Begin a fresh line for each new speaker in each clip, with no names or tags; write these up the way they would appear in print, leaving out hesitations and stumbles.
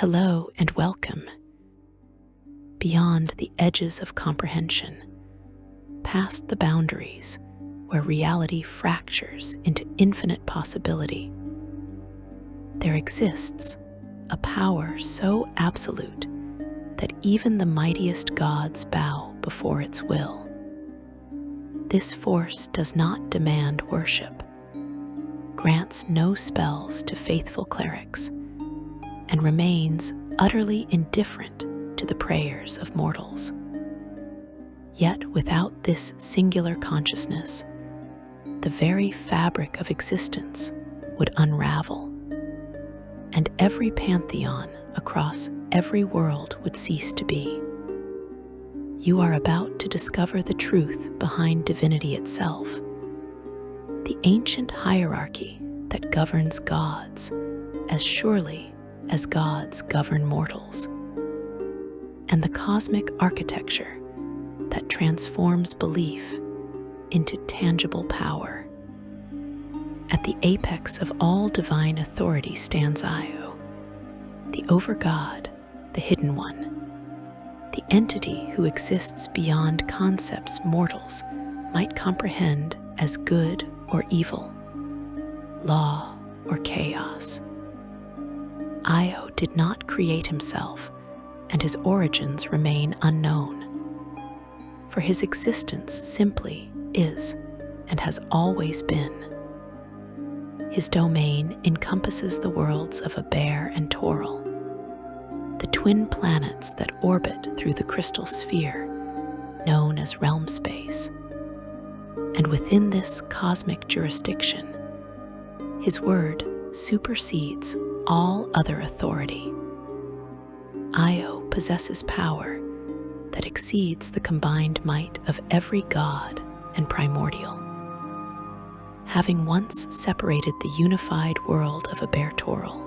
Hello and welcome. Beyond the edges of comprehension, past the boundaries where reality fractures into infinite possibility, there exists a power so absolute that even the mightiest gods bow before its will. This force does not demand worship, grants no spells to faithful clerics, and remains utterly indifferent to the prayers of mortals. Yet without this singular consciousness, the very fabric of existence would unravel, and every pantheon across every world would cease to be. You are about to discover the truth behind divinity itself, the ancient hierarchy that governs gods as surely as gods govern mortals, and the cosmic architecture that transforms belief into tangible power. At the apex of all divine authority stands Io, the over-god, the hidden one, the entity who exists beyond concepts mortals might comprehend as good or evil, law or chaos. Io did not create himself, and his origins remain unknown. For his existence simply is and has always been. His domain encompasses the worlds of Aber and Toril, the twin planets that orbit through the crystal sphere known as realm space. And within this cosmic jurisdiction, his word supersedes all other authority. Io possesses power that exceeds the combined might of every god and primordial. Having once separated the unified world of Aber Toril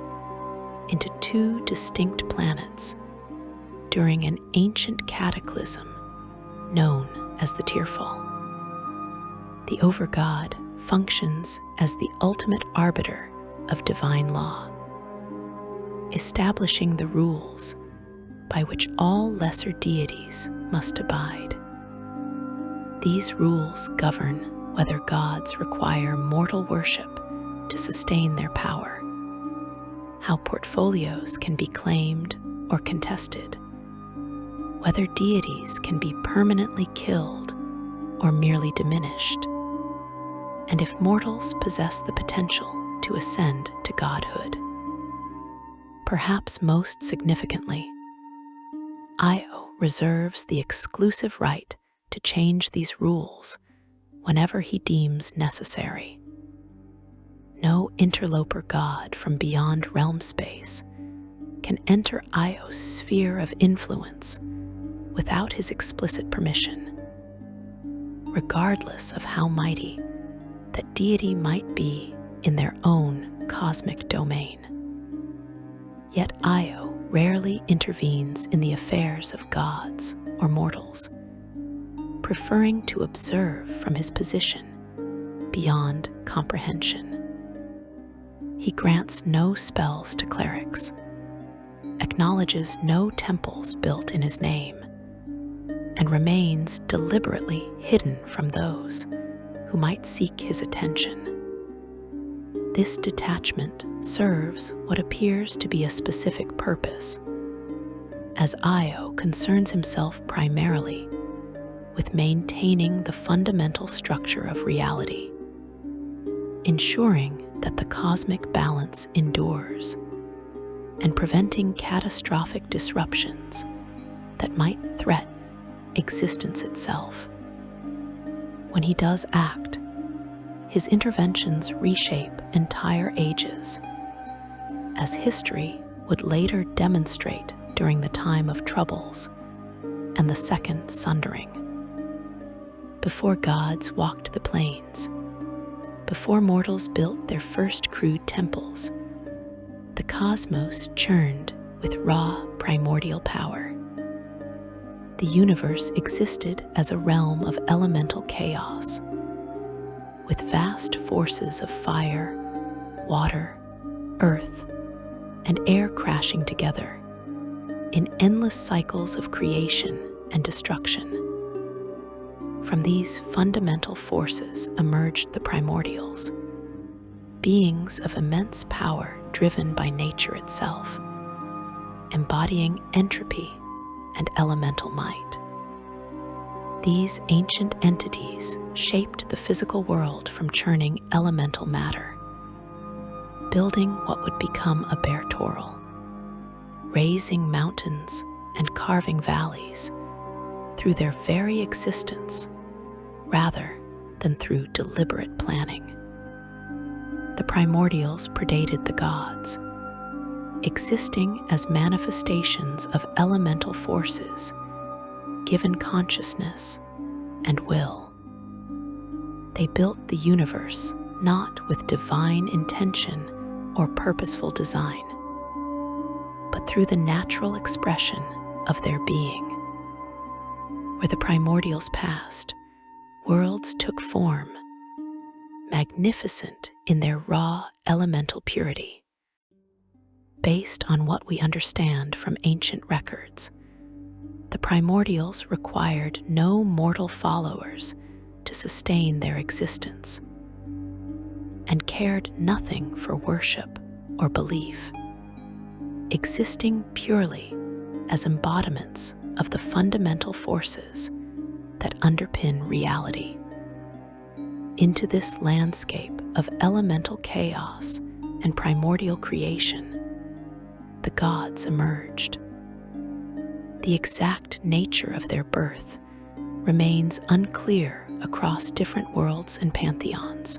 into two distinct planets during an ancient cataclysm known as the Tearfall, the Overgod functions as the ultimate arbiter of divine law, establishing the rules by which all lesser deities must abide. These rules govern whether gods require mortal worship to sustain their power, how portfolios can be claimed or contested, whether deities can be permanently killed or merely diminished, and if mortals possess the potential to ascend to godhood. Perhaps most significantly, Io reserves the exclusive right to change these rules whenever he deems necessary. No interloper god from beyond realm space can enter Io's sphere of influence without his explicit permission, regardless of how mighty that deity might be in their own cosmic domain. Yet Io rarely intervenes in the affairs of gods or mortals, preferring to observe from his position beyond comprehension. He grants no spells to clerics, acknowledges no temples built in his name, and remains deliberately hidden from those who might seek his attention. This detachment serves what appears to be a specific purpose, as Io concerns himself primarily with maintaining the fundamental structure of reality, ensuring that the cosmic balance endures, and preventing catastrophic disruptions that might threaten existence itself. When he does act, his interventions reshape entire ages, as history would later demonstrate during the time of Troubles and the Second Sundering. Before gods walked the plains, before mortals built their first crude temples, the cosmos churned with raw primordial power. The universe existed as a realm of elemental chaos, with vast forces of fire, water, earth, and air crashing together in endless cycles of creation and destruction. From these fundamental forces emerged the primordials, beings of immense power driven by nature itself, embodying entropy and elemental might. These ancient entities shaped the physical world from churning elemental matter, building what would become a bare Toril, raising mountains and carving valleys through their very existence rather than through deliberate planning. The primordials predated the gods, existing as manifestations of elemental forces given consciousness and will. They built the universe not with divine intention or purposeful design, but through the natural expression of their being. Where the primordials passed, worlds took form, magnificent in their raw elemental purity. Based on what we understand from ancient records, the primordials required no mortal followers to sustain their existence, and cared nothing for worship or belief, existing purely as embodiments of the fundamental forces that underpin reality. Into this landscape of elemental chaos and primordial creation, the gods emerged. The exact nature of their birth remains unclear across different worlds and pantheons,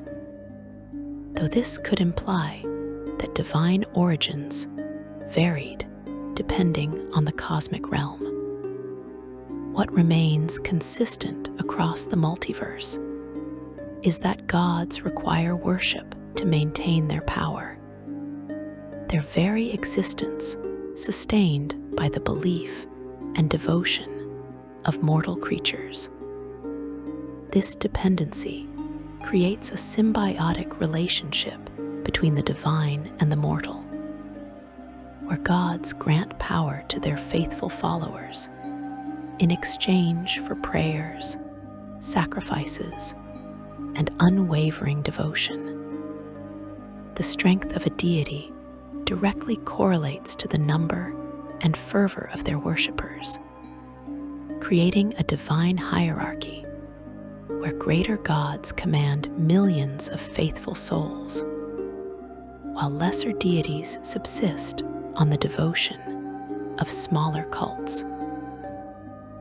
though this could imply that divine origins varied depending on the cosmic realm. What remains consistent across the multiverse is that gods require worship to maintain their power, their very existence sustained by the belief and devotion of mortal creatures. This dependency creates a symbiotic relationship between the divine and the mortal, where gods grant power to their faithful followers in exchange for prayers, sacrifices, and unwavering devotion. The strength of a deity directly correlates to the number and fervor of their worshippers, creating a divine hierarchy where greater gods command millions of faithful souls, while lesser deities subsist on the devotion of smaller cults.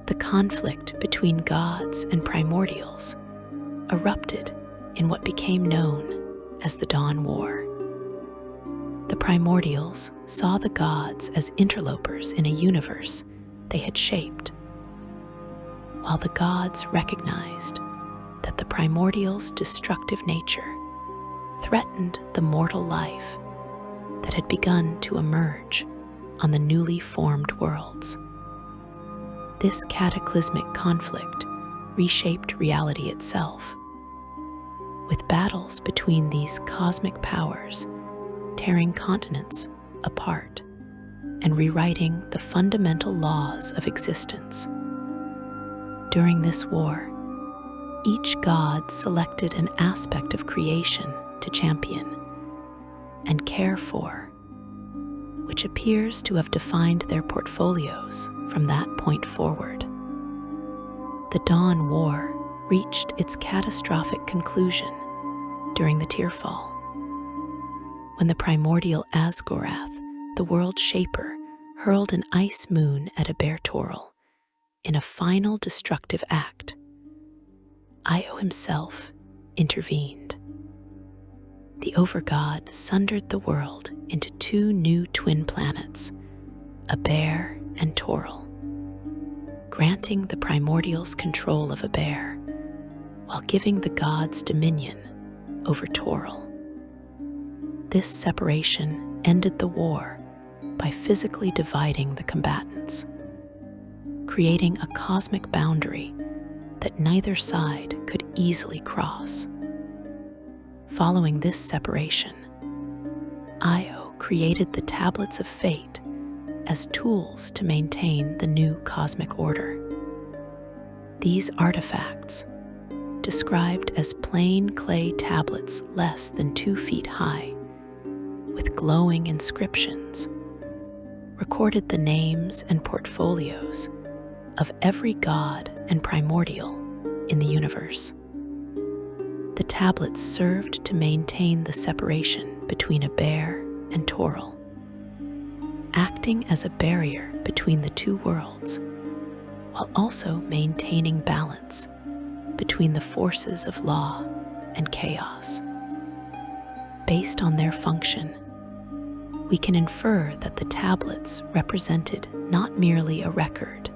The conflict between gods and primordials erupted in what became known as the Dawn War. The primordials saw the gods as interlopers in a universe they had shaped, while the gods recognized that the primordials' destructive nature threatened the mortal life that had begun to emerge on the newly formed worlds. This cataclysmic conflict reshaped reality itself, with battles between these cosmic powers tearing continents apart and rewriting the fundamental laws of existence. During this war, each god selected an aspect of creation to champion and care for, which appears to have defined their portfolios from that point forward. The Dawn War reached its catastrophic conclusion during the Tearfall, when the primordial Asgorath, the world shaper, hurled an ice moon at Eber Toril in a final destructive act. Io himself intervened. The Overgod sundered the world into two new twin planets, Eber and Toril, granting the primordials control of Eber, while giving the gods dominion over Toril. This separation ended the war by physically dividing the combatants, creating a cosmic boundary that neither side could easily cross. Following this separation, Io created the Tablets of Fate as tools to maintain the new cosmic order. These artifacts, described as plain clay tablets less than 2 feet high, with glowing inscriptions, recorded the names and portfolios of every god and primordial in the universe. The tablets served to maintain the separation between Eber and Toril, acting as a barrier between the two worlds, while also maintaining balance between the forces of law and chaos. Based on their function, we can infer that the tablets represented not merely a record,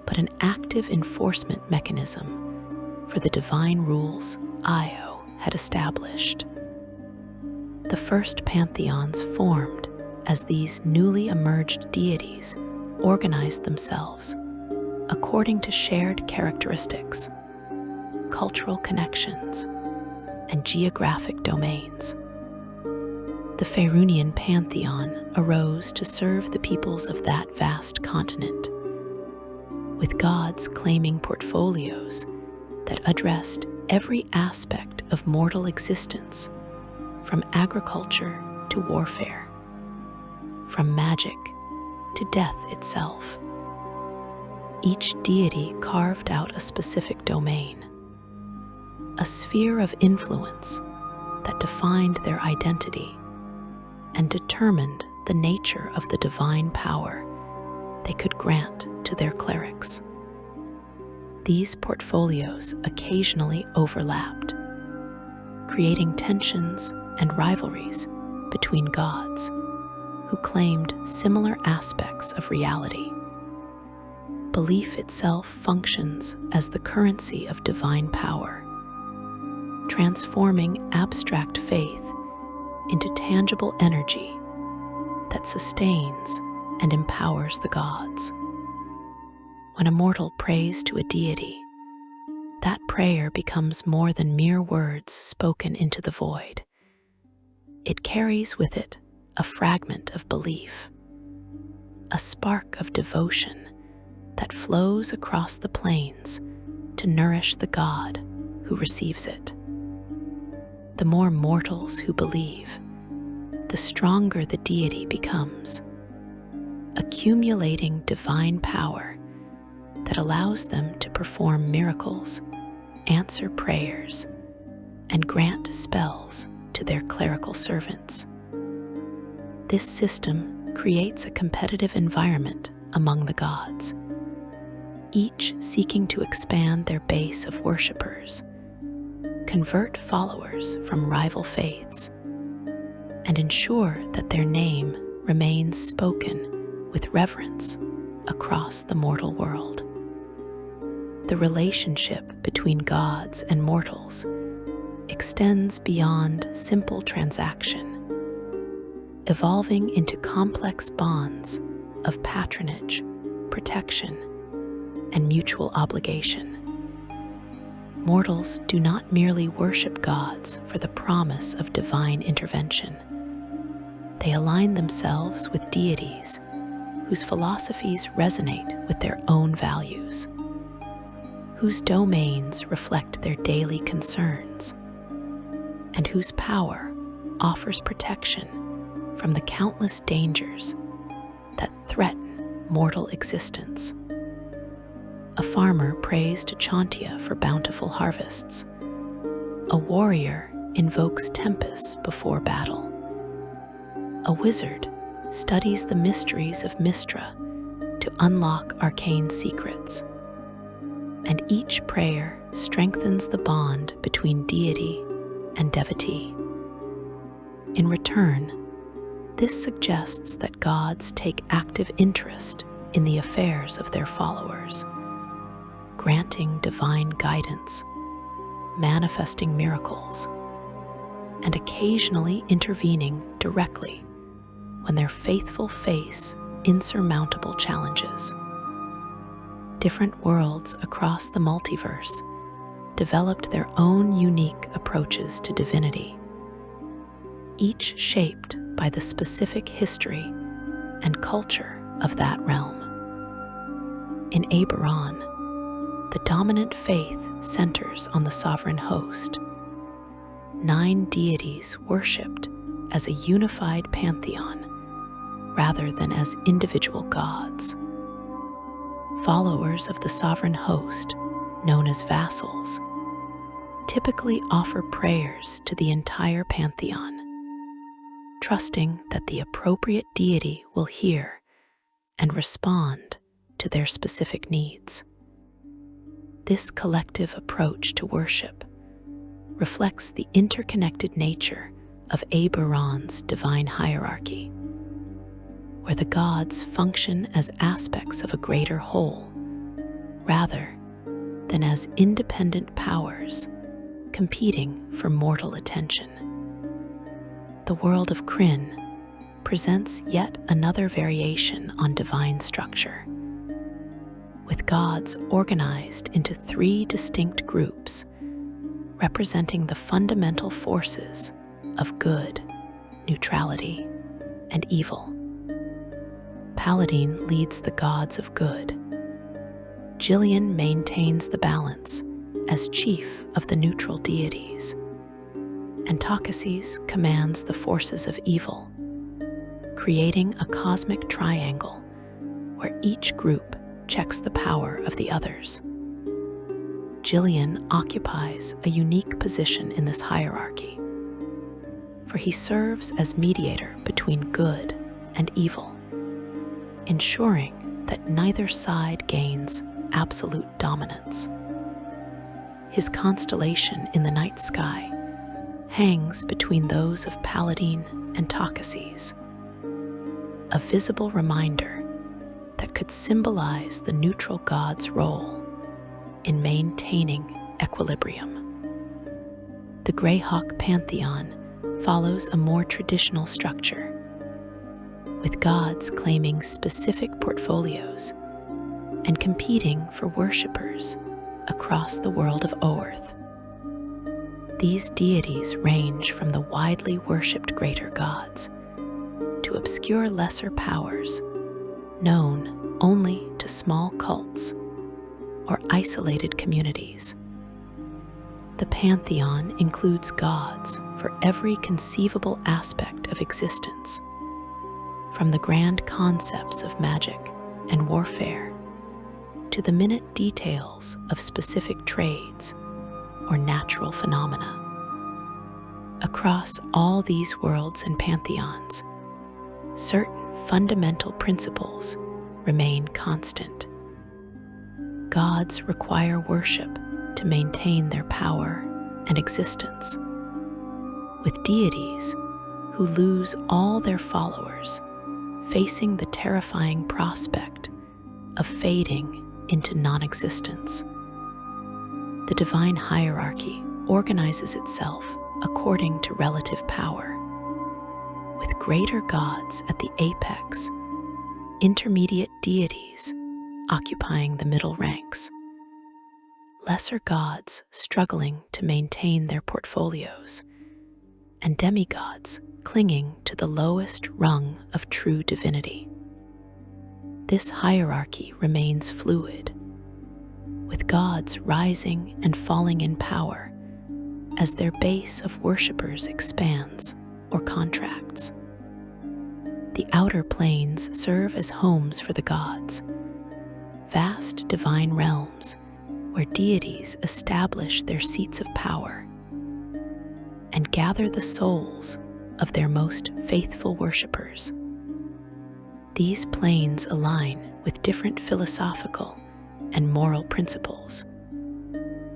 but an active enforcement mechanism for the divine rules Io had established. The first pantheons formed as these newly emerged deities organized themselves according to shared characteristics, cultural connections, and geographic domains. The Faerunian pantheon arose to serve the peoples of that vast continent, with gods claiming portfolios that addressed every aspect of mortal existence, from agriculture to warfare, from magic to death itself. Each deity carved out a specific domain, a sphere of influence that defined their identity and determined the nature of the divine power they could grant to their clerics. These portfolios occasionally overlapped, creating tensions and rivalries between gods who claimed similar aspects of reality. Belief itself functions as the currency of divine power, transforming abstract faith into tangible energy that sustains and empowers the gods. When a mortal prays to a deity, that prayer becomes more than mere words spoken into the void. It carries with it a fragment of belief, a spark of devotion that flows across the plains to nourish the god who receives it. The more mortals who believe, the stronger the deity becomes, accumulating divine power that allows them to perform miracles, answer prayers, and grant spells to their clerical servants. This system creates a competitive environment among the gods, each seeking to expand their base of worshippers, convert followers from rival faiths, and ensure that their name remains spoken with reverence across the mortal world. The relationship between gods and mortals extends beyond simple transaction, evolving into complex bonds of patronage, protection, and mutual obligation. Mortals do not merely worship gods for the promise of divine intervention. They align themselves with deities whose philosophies resonate with their own values, whose domains reflect their daily concerns, and whose power offers protection from the countless dangers that threaten mortal existence. A farmer prays to Chauntea for bountiful harvests. A warrior invokes Tempest before battle. A wizard studies the mysteries of Mystra to unlock arcane secrets. And each prayer strengthens the bond between deity and devotee. In return, this suggests that gods take active interest in the affairs of their followers, granting divine guidance, manifesting miracles, and occasionally intervening directly when their faithful face insurmountable challenges. Different worlds across the multiverse developed their own unique approaches to divinity, each shaped by the specific history and culture of that realm. In Eberron, the dominant faith centers on the sovereign host, 9 deities worshipped as a unified pantheon rather than as individual gods. Followers of the sovereign host, known as vassals, typically offer prayers to the entire pantheon, trusting that the appropriate deity will hear and respond to their specific needs. This collective approach to worship reflects the interconnected nature of Eberron's divine hierarchy, where the gods function as aspects of a greater whole, rather than as independent powers competing for mortal attention. The world of Krynn presents yet another variation on divine structure, with gods organized into 3 distinct groups representing the fundamental forces of good, neutrality, and evil. Paladin leads the gods of good. Jillian maintains the balance as chief of the neutral deities, and Tokases commands the forces of evil, creating a cosmic triangle where each group checks the power of the others. Jillian occupies a unique position in this hierarchy, for he serves as mediator between good and evil, ensuring that neither side gains absolute dominance. His constellation in the night sky hangs between those of Paladin and Tokases, a visible reminder that could symbolize the neutral god's role in maintaining equilibrium. The Greyhawk pantheon follows a more traditional structure, with gods claiming specific portfolios and competing for worshippers across the world of Oerth. These deities range from the widely worshipped greater gods to obscure lesser powers known only to small cults or isolated communities. The pantheon includes gods for every conceivable aspect of existence, from the grand concepts of magic and warfare to the minute details of specific trades or natural phenomena. Across all these worlds and pantheons, certain fundamental principles remain constant. Gods require worship to maintain their power and existence, with deities who lose all their followers facing the terrifying prospect of fading into non-existence. The divine hierarchy organizes itself according to relative power, with greater gods at the apex, intermediate deities occupying the middle ranks, lesser gods struggling to maintain their portfolios, and demigods clinging to the lowest rung of true divinity. This hierarchy remains fluid, with gods rising and falling in power as their base of worshippers expands or contracts. The outer planes serve as homes for the gods, vast divine realms where deities establish their seats of power and gather the souls of their most faithful worshippers. These planes align with different philosophical and moral principles,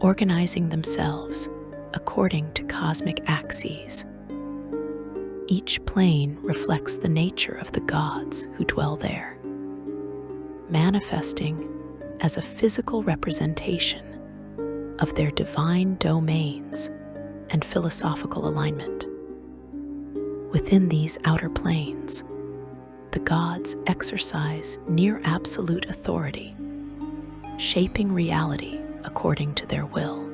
organizing themselves according to cosmic axes. Each plane reflects the nature of the gods who dwell there, manifesting as a physical representation of their divine domains and philosophical alignment. Within these outer planes, the gods exercise near absolute authority, shaping reality according to their will.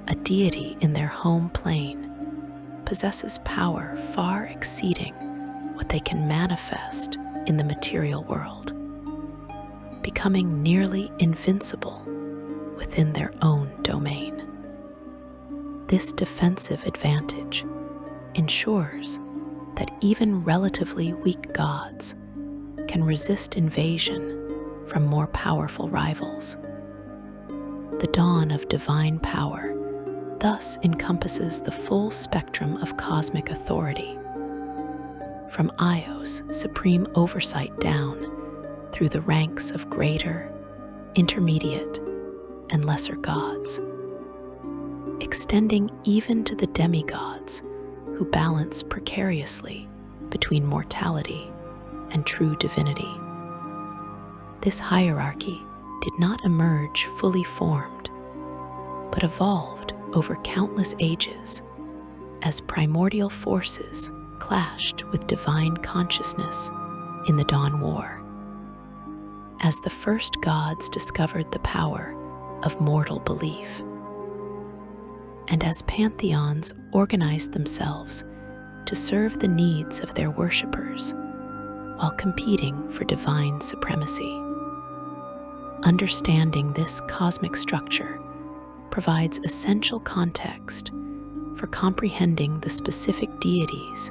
A deity in their home plane possesses power far exceeding what they can manifest in the material world, becoming nearly invincible within their own domain. This defensive advantage ensures that even relatively weak gods can resist invasion from more powerful rivals. The dawn of divine power thus encompasses the full spectrum of cosmic authority, from Io's supreme oversight down through the ranks of greater, intermediate, and lesser gods, extending even to the demigods who balance precariously between mortality and true divinity. This hierarchy did not emerge fully formed, but evolved over countless ages as primordial forces clashed with divine consciousness in the Dawn War. As the first gods discovered the power of mortal belief, and as pantheons organized themselves to serve the needs of their worshippers while competing for divine supremacy. Understanding this cosmic structure provides essential context for comprehending the specific deities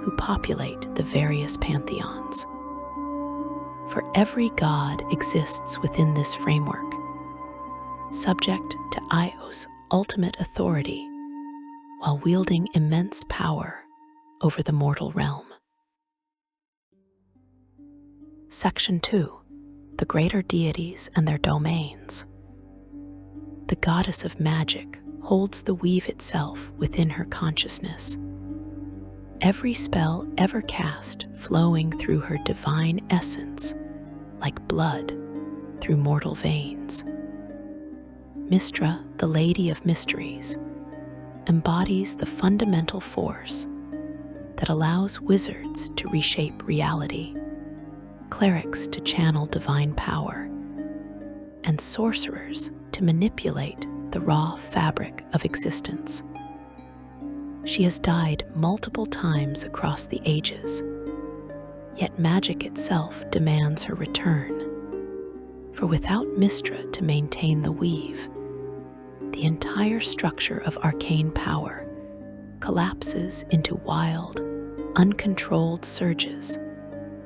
who populate the various pantheons. For every god exists within this framework, subject to Io's ultimate authority while wielding immense power over the mortal realm. Section 2. The greater deities and their domains. The goddess of magic holds the weave itself within her consciousness, every spell ever cast flowing through her divine essence like blood through mortal veins. Mystra, the Lady of Mysteries, embodies the fundamental force that allows wizards to reshape reality, clerics to channel divine power, and sorcerers to manipulate the raw fabric of existence. She has died multiple times across the ages, yet magic itself demands her return. For without Mystra to maintain the weave, the entire structure of arcane power collapses into wild, uncontrolled surges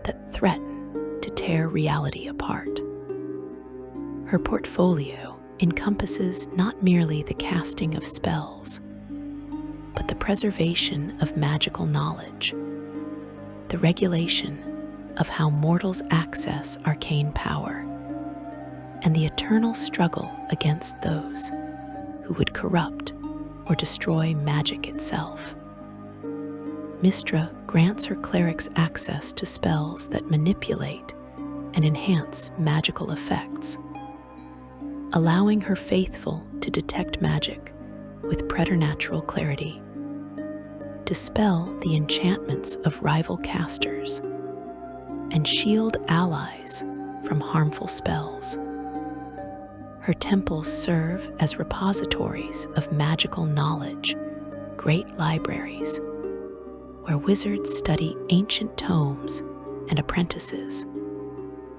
that threaten to tear reality apart. Her portfolio encompasses not merely the casting of spells, but the preservation of magical knowledge, the regulation of how mortals access arcane power, and the eternal struggle against those who would corrupt or destroy magic itself. Mystra grants her clerics access to spells that manipulate and enhance magical effects, allowing her faithful to detect magic with preternatural clarity, dispel the enchantments of rival casters, and shield allies from harmful spells. Her temples serve as repositories of magical knowledge, great libraries, where wizards study ancient tomes and apprentices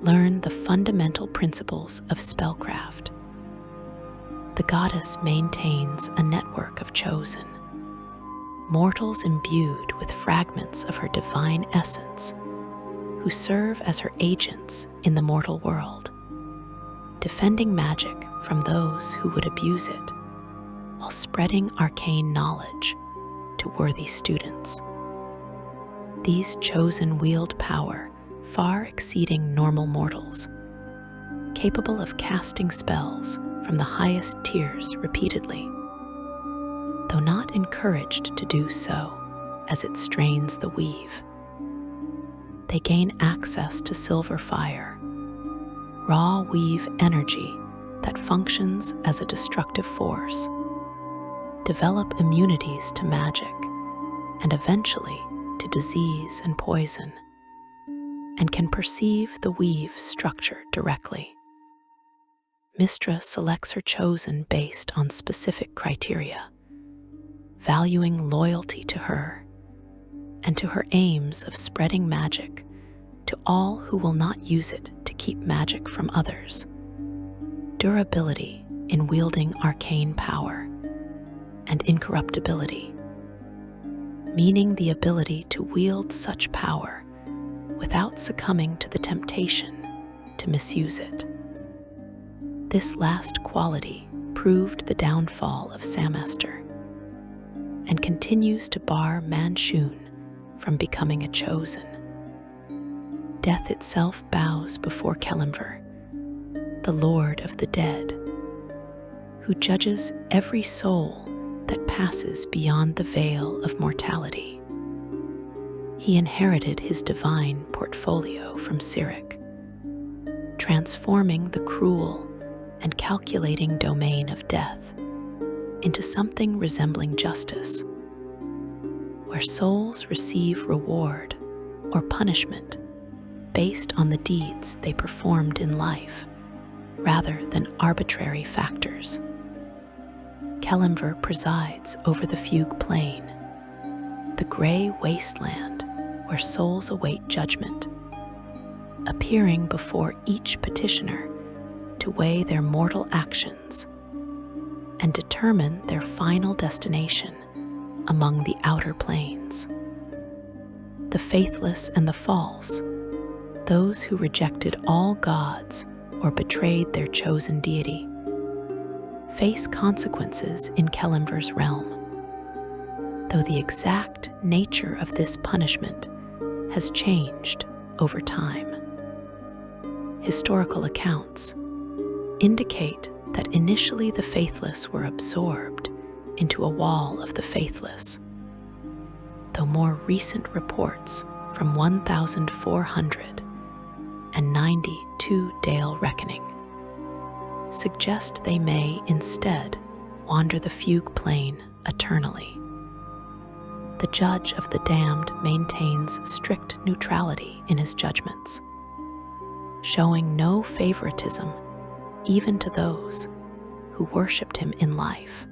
learn the fundamental principles of spellcraft. The goddess maintains a network of chosen, mortals imbued with fragments of her divine essence, who serve as her agents in the mortal world, defending magic from those who would abuse it, while spreading arcane knowledge to worthy students. These chosen wield power far exceeding normal mortals, capable of casting spells from the highest tiers repeatedly, though not encouraged to do so as it strains the weave. They gain access to silver fire, raw weave energy that functions as a destructive force, develop immunities to magic, and eventually to disease and poison, and can perceive the weave structure directly. Mystra selects her chosen based on specific criteria, valuing loyalty to her and to her aims of spreading magic to all who will not use it to keep magic from others. Durability in wielding arcane power, and incorruptibility, meaning the ability to wield such power without succumbing to the temptation to misuse it. This last quality proved the downfall of Samester and continues to bar Manchun from becoming a chosen. Death itself bows before Kelemver, the Lord of the Dead, who judges every soul that passes beyond the veil of mortality. He inherited his divine portfolio from Cyric, transforming the cruel and calculating domain of death into something resembling justice, where souls receive reward or punishment based on the deeds they performed in life rather than arbitrary factors. Kelemver presides over the Fugue Plain, the gray wasteland where souls await judgment, appearing before each petitioner to weigh their mortal actions and determine their final destination among the outer planes. The faithless and the false, those who rejected all gods or betrayed their chosen deity, face consequences in Kelemver's realm, though the exact nature of this punishment has changed over time. Historical accounts indicate that initially the faithless were absorbed into a wall of the faithless, though more recent reports from 1492 Dale Reckoning suggest they may instead wander the Fugue Plain eternally. The judge of the damned maintains strict neutrality in his judgments, showing no favoritism even to those who worshipped him in life.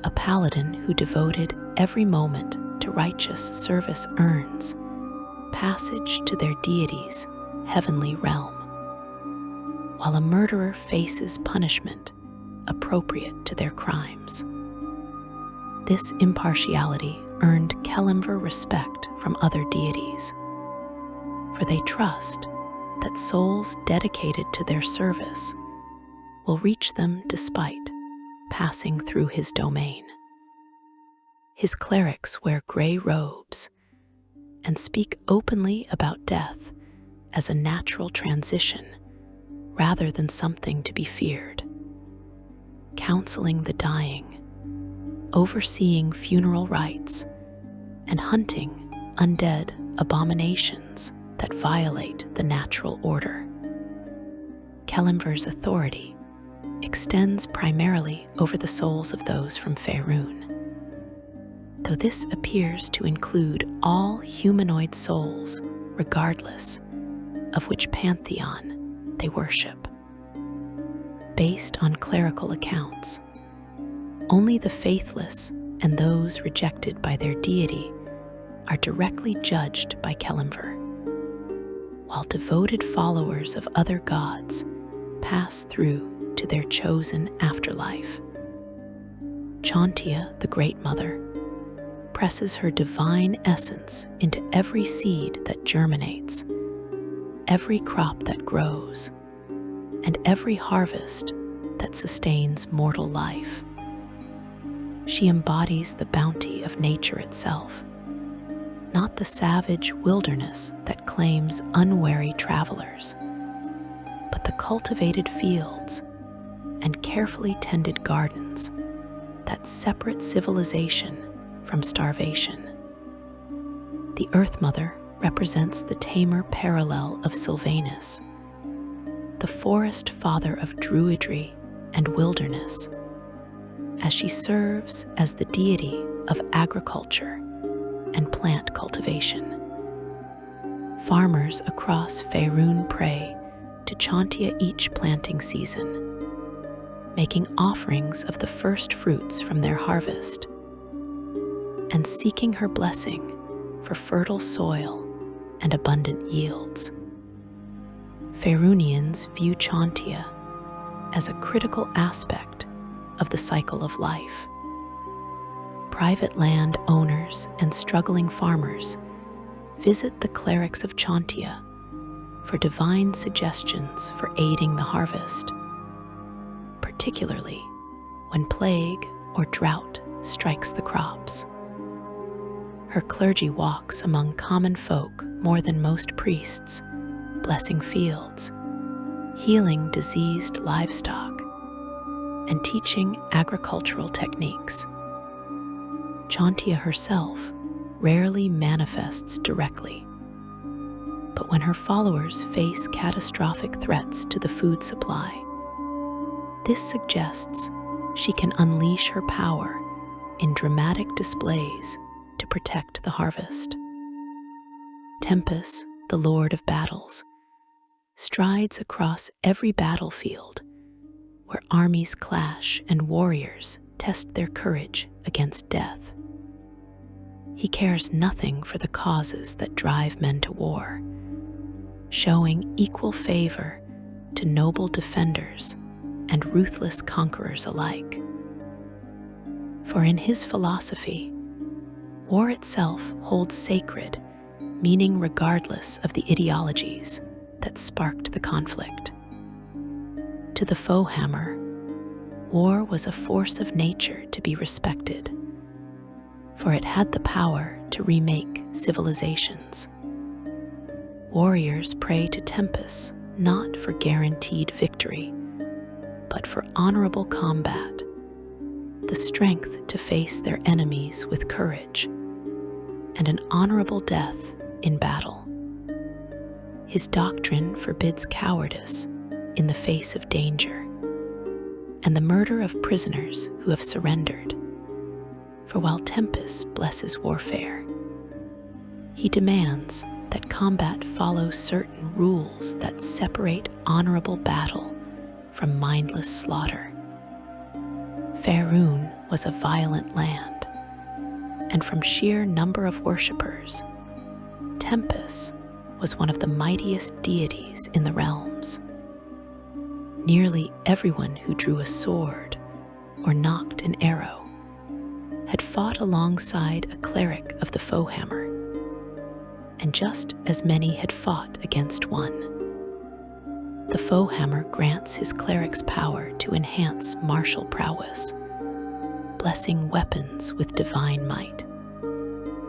A paladin who devoted every moment to righteous service earns passage to their deity's heavenly realm, while a murderer faces punishment appropriate to their crimes. This impartiality earned Kelemver respect from other deities, for they trust that souls dedicated to their service will reach them despite passing through his domain. His clerics wear gray robes and speak openly about death as a natural transition rather than something to be feared, counseling the dying, overseeing funeral rites, and hunting undead abominations that violate the natural order. Kelemver's authority extends primarily over the souls of those from Faerun, though this appears to include all humanoid souls regardless of which pantheon they worship. Based on clerical accounts, only the faithless and those rejected by their deity are directly judged by Kelemver, while devoted followers of other gods pass through to their chosen afterlife. Chauntea, the Great Mother, presses her divine essence into every seed that germinates, every crop that grows, and every harvest that sustains mortal life. She embodies the bounty of nature itself, not the savage wilderness that claims unwary travelers, but the cultivated fields and carefully tended gardens that separate civilization from starvation. The Earth Mother represents the tamer parallel of Sylvanus, the forest father of druidry and wilderness, as she serves as the deity of agriculture and plant cultivation. Farmers across Faerun pray to Chauntea each planting season, making offerings of the first fruits from their harvest and seeking her blessing for fertile soil and abundant yields. Faerunians view Chauntea as a critical aspect of the cycle of life. Private land owners and struggling farmers visit the clerics of Chauntea for divine suggestions for aiding the harvest, particularly when plague or drought strikes the crops. Her clergy walks among common folk more than most priests, blessing fields, healing diseased livestock, and teaching agricultural techniques. Chauntea herself rarely manifests directly, but when her followers face catastrophic threats to the food supply, this suggests she can unleash her power in dramatic displays to protect the harvest. Tempus, the Lord of Battles, strides across every battlefield where armies clash and warriors test their courage against death. He cares nothing for the causes that drive men to war, showing equal favor to noble defenders and ruthless conquerors alike. For in his philosophy, war itself holds sacred meaning regardless of the ideologies that sparked the conflict. To the Foehammer, war was a force of nature to be respected, for it had the power to remake civilizations. Warriors pray to Tempus not for guaranteed victory, but for honorable combat, the strength to face their enemies with courage, and an honorable death in battle. His doctrine forbids cowardice in the face of danger, and the murder of prisoners who have surrendered. For while Tempus blesses warfare, he demands that combat follow certain rules that separate honorable battle from mindless slaughter. Faerun was a violent land, and from sheer number of worshippers, Tempus was one of the mightiest deities in the realms. Nearly everyone who drew a sword or nocked an arrow had fought alongside a cleric of the Foehammer, and just as many had fought against one. The Foehammer grants his cleric's power to enhance martial prowess, blessing weapons with divine might,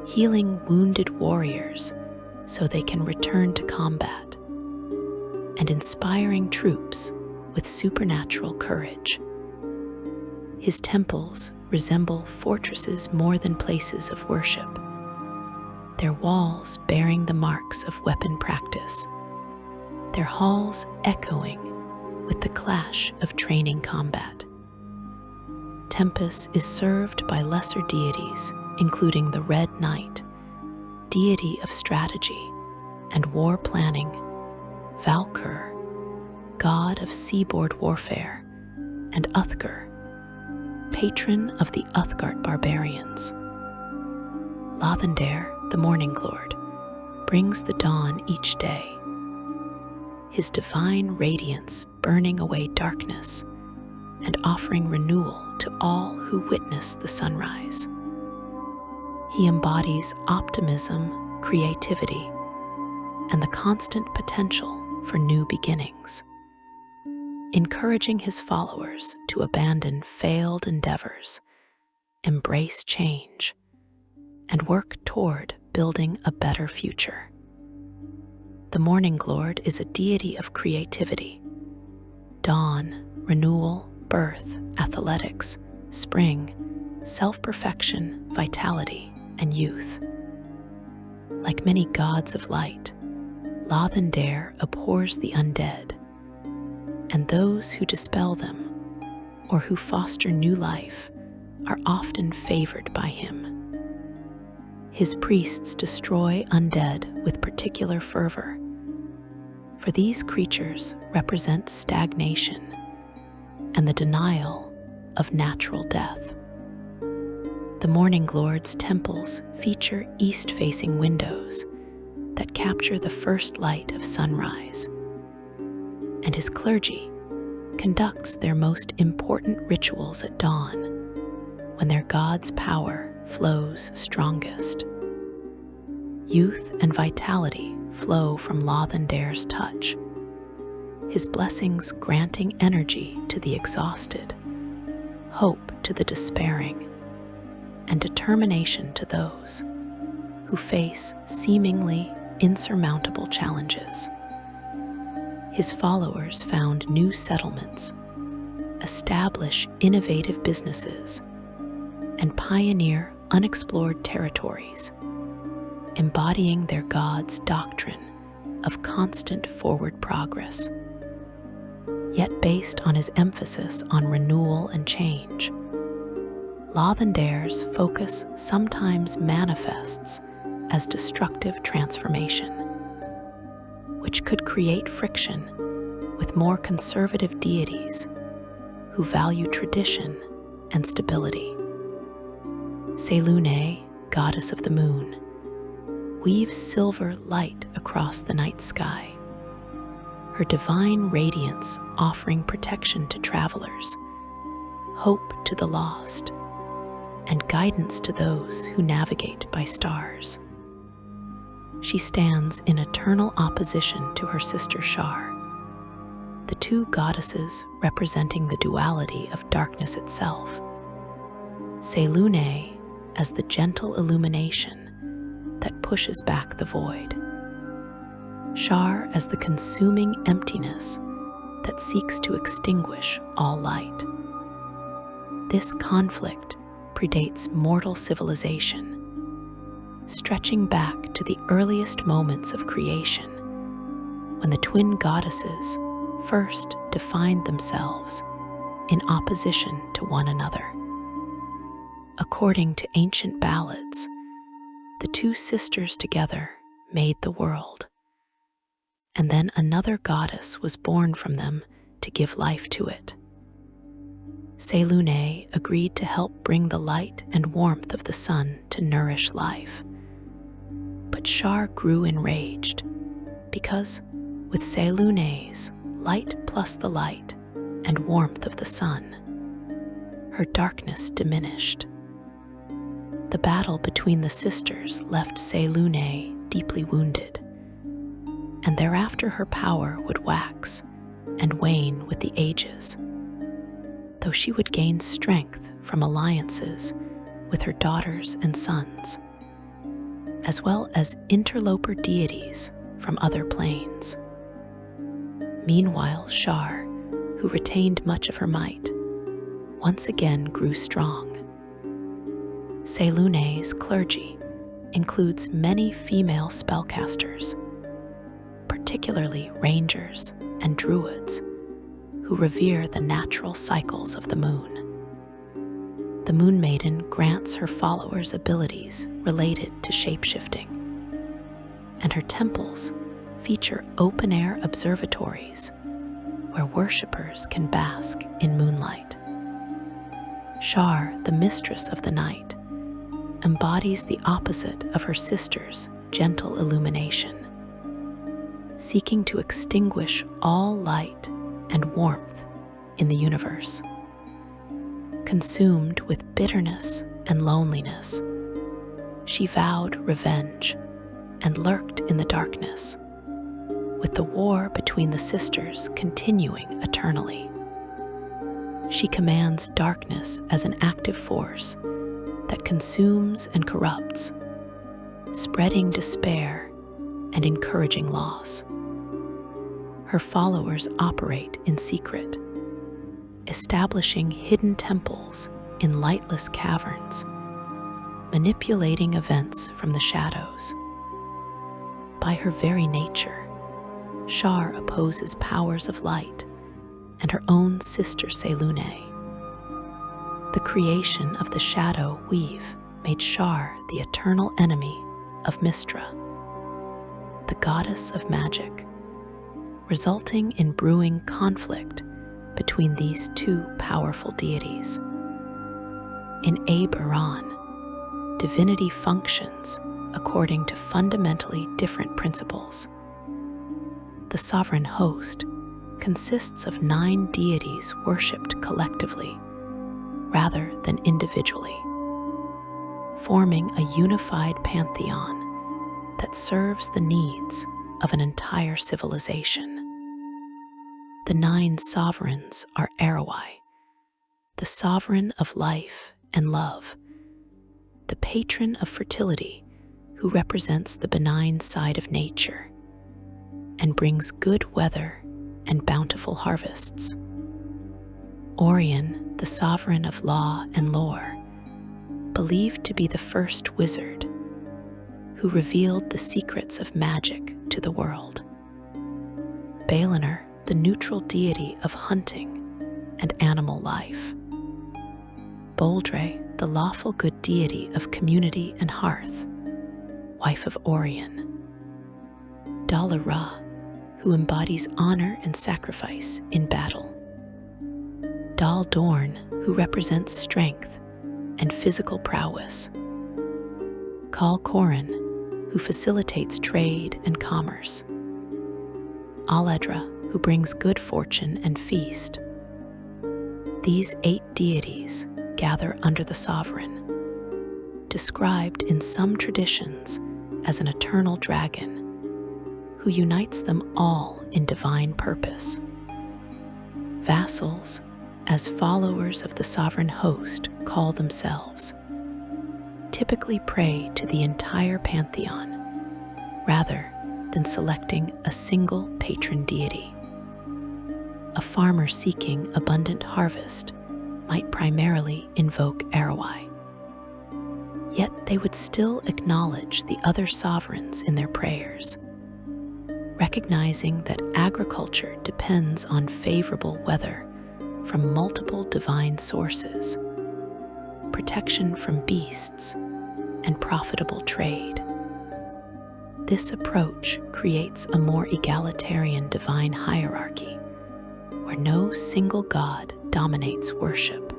healing wounded warriors so they can return to combat, and inspiring troops with supernatural courage. His temples resemble fortresses more than places of worship, their walls bearing the marks of weapon practice, their halls echoing with the clash of training combat. Tempus is served by lesser deities, including the Red Knight, deity of strategy and war planning, Valkyr, god of seaboard warfare, and Uthgar, patron of the Uthgard barbarians. Lathander, the Morning Lord, brings the dawn each day, his divine radiance burning away darkness and offering renewal to all who witness the sunrise. He embodies optimism, creativity, and the constant potential for new beginnings, encouraging his followers to abandon failed endeavors, embrace change, and work toward building a better future. The Morning Lord is a deity of creativity, dawn, renewal, birth, athletics, spring, self-perfection, vitality, and youth. Like many gods of light, Lathander abhors the undead, and those who dispel them or who foster new life are often favored by him. His priests destroy undead with particular fervor, for these creatures represent stagnation and the denial of natural death. The Morning Lord's temples feature east-facing windows that capture the first light of sunrise, and his clergy conducts their most important rituals at dawn, when their god's power flows strongest. Youth and vitality flow from Lothander's touch, his blessings granting energy to the exhausted, hope to the despairing, and determination to those who face seemingly insurmountable challenges. His followers found new settlements, establish innovative businesses, and pioneer unexplored territories, embodying their god's doctrine of constant forward progress. Yet based on his emphasis on renewal and change, Lothander's focus sometimes manifests as destructive transformation, which could create friction with more conservative deities who value tradition and stability. Selûne, goddess of the moon, weaves silver light across the night sky, her divine radiance offering protection to travelers, hope to the lost, and guidance to those who navigate by stars. She stands in eternal opposition to her sister Shar, the two goddesses representing the duality of darkness itself. Selûne as the gentle illumination that pushes back the void, Shar as the consuming emptiness that seeks to extinguish all light. This conflict predates mortal civilization, stretching back to the earliest moments of creation, when the twin goddesses first defined themselves in opposition to one another. According to ancient ballads, the two sisters together made the world, and then another goddess was born from them to give life to it. Selûne agreed to help bring the light and warmth of the sun to nourish life. But Shar grew enraged, because with Selûne's light plus the light and warmth of the sun, her darkness diminished. The battle between the sisters left Selûne deeply wounded, and thereafter her power would wax and wane with the ages, though she would gain strength from alliances with her daughters and sons, as well as interloper deities from other planes. Meanwhile, Shar, who retained much of her might, once again grew strong. Selûne's clergy includes many female spellcasters, particularly rangers and druids, who revere the natural cycles of the moon. The Moon Maiden grants her followers abilities related to shapeshifting, and her temples feature open-air observatories where worshippers can bask in moonlight. Shar, the mistress of the night, embodies the opposite of her sister's gentle illumination, seeking to extinguish all light and warmth in the universe. Consumed with bitterness and loneliness, she vowed revenge and lurked in the darkness, with the war between the sisters continuing eternally. She commands darkness as an active force that consumes and corrupts, spreading despair and encouraging loss. Her followers operate in secret, establishing hidden temples in lightless caverns, manipulating events from the shadows. By her very nature, Shar opposes powers of light and her own sister Selûne. The creation of the shadow weave made Shar the eternal enemy of Mystra, the goddess of magic, resulting in brewing conflict between these two powerful deities. In Ab Iran, divinity functions according to fundamentally different principles. The sovereign host consists of 9 deities worshipped collectively rather than individually, forming a unified pantheon that serves the needs of an entire civilization. The 9 sovereigns are Arowai, the sovereign of life and love, the patron of fertility who represents the benign side of nature and brings good weather and bountiful harvests. Orion, the sovereign of law and lore, believed to be the first wizard who revealed the secrets of magic to the world. Balinor, the neutral deity of hunting and animal life. Boldre, the lawful good deity of community and hearth, wife of Orion. Dala Ra, who embodies honor and sacrifice in battle. Dal Dorn, who represents strength and physical prowess. Kal Korin, who facilitates trade and commerce. Aledra, who brings good fortune and feast. These 8 deities gather under the sovereign, described in some traditions as an eternal dragon who unites them all in divine purpose. Vassals, as followers of the sovereign host call themselves, typically pray to the entire pantheon rather than selecting a single patron deity. A farmer seeking abundant harvest might primarily invoke Arowai. Yet they would still acknowledge the other sovereigns in their prayers, recognizing that agriculture depends on favorable weather from multiple divine sources, protection from beasts, and profitable trade. This approach creates a more egalitarian divine hierarchy, where no single god dominates worship.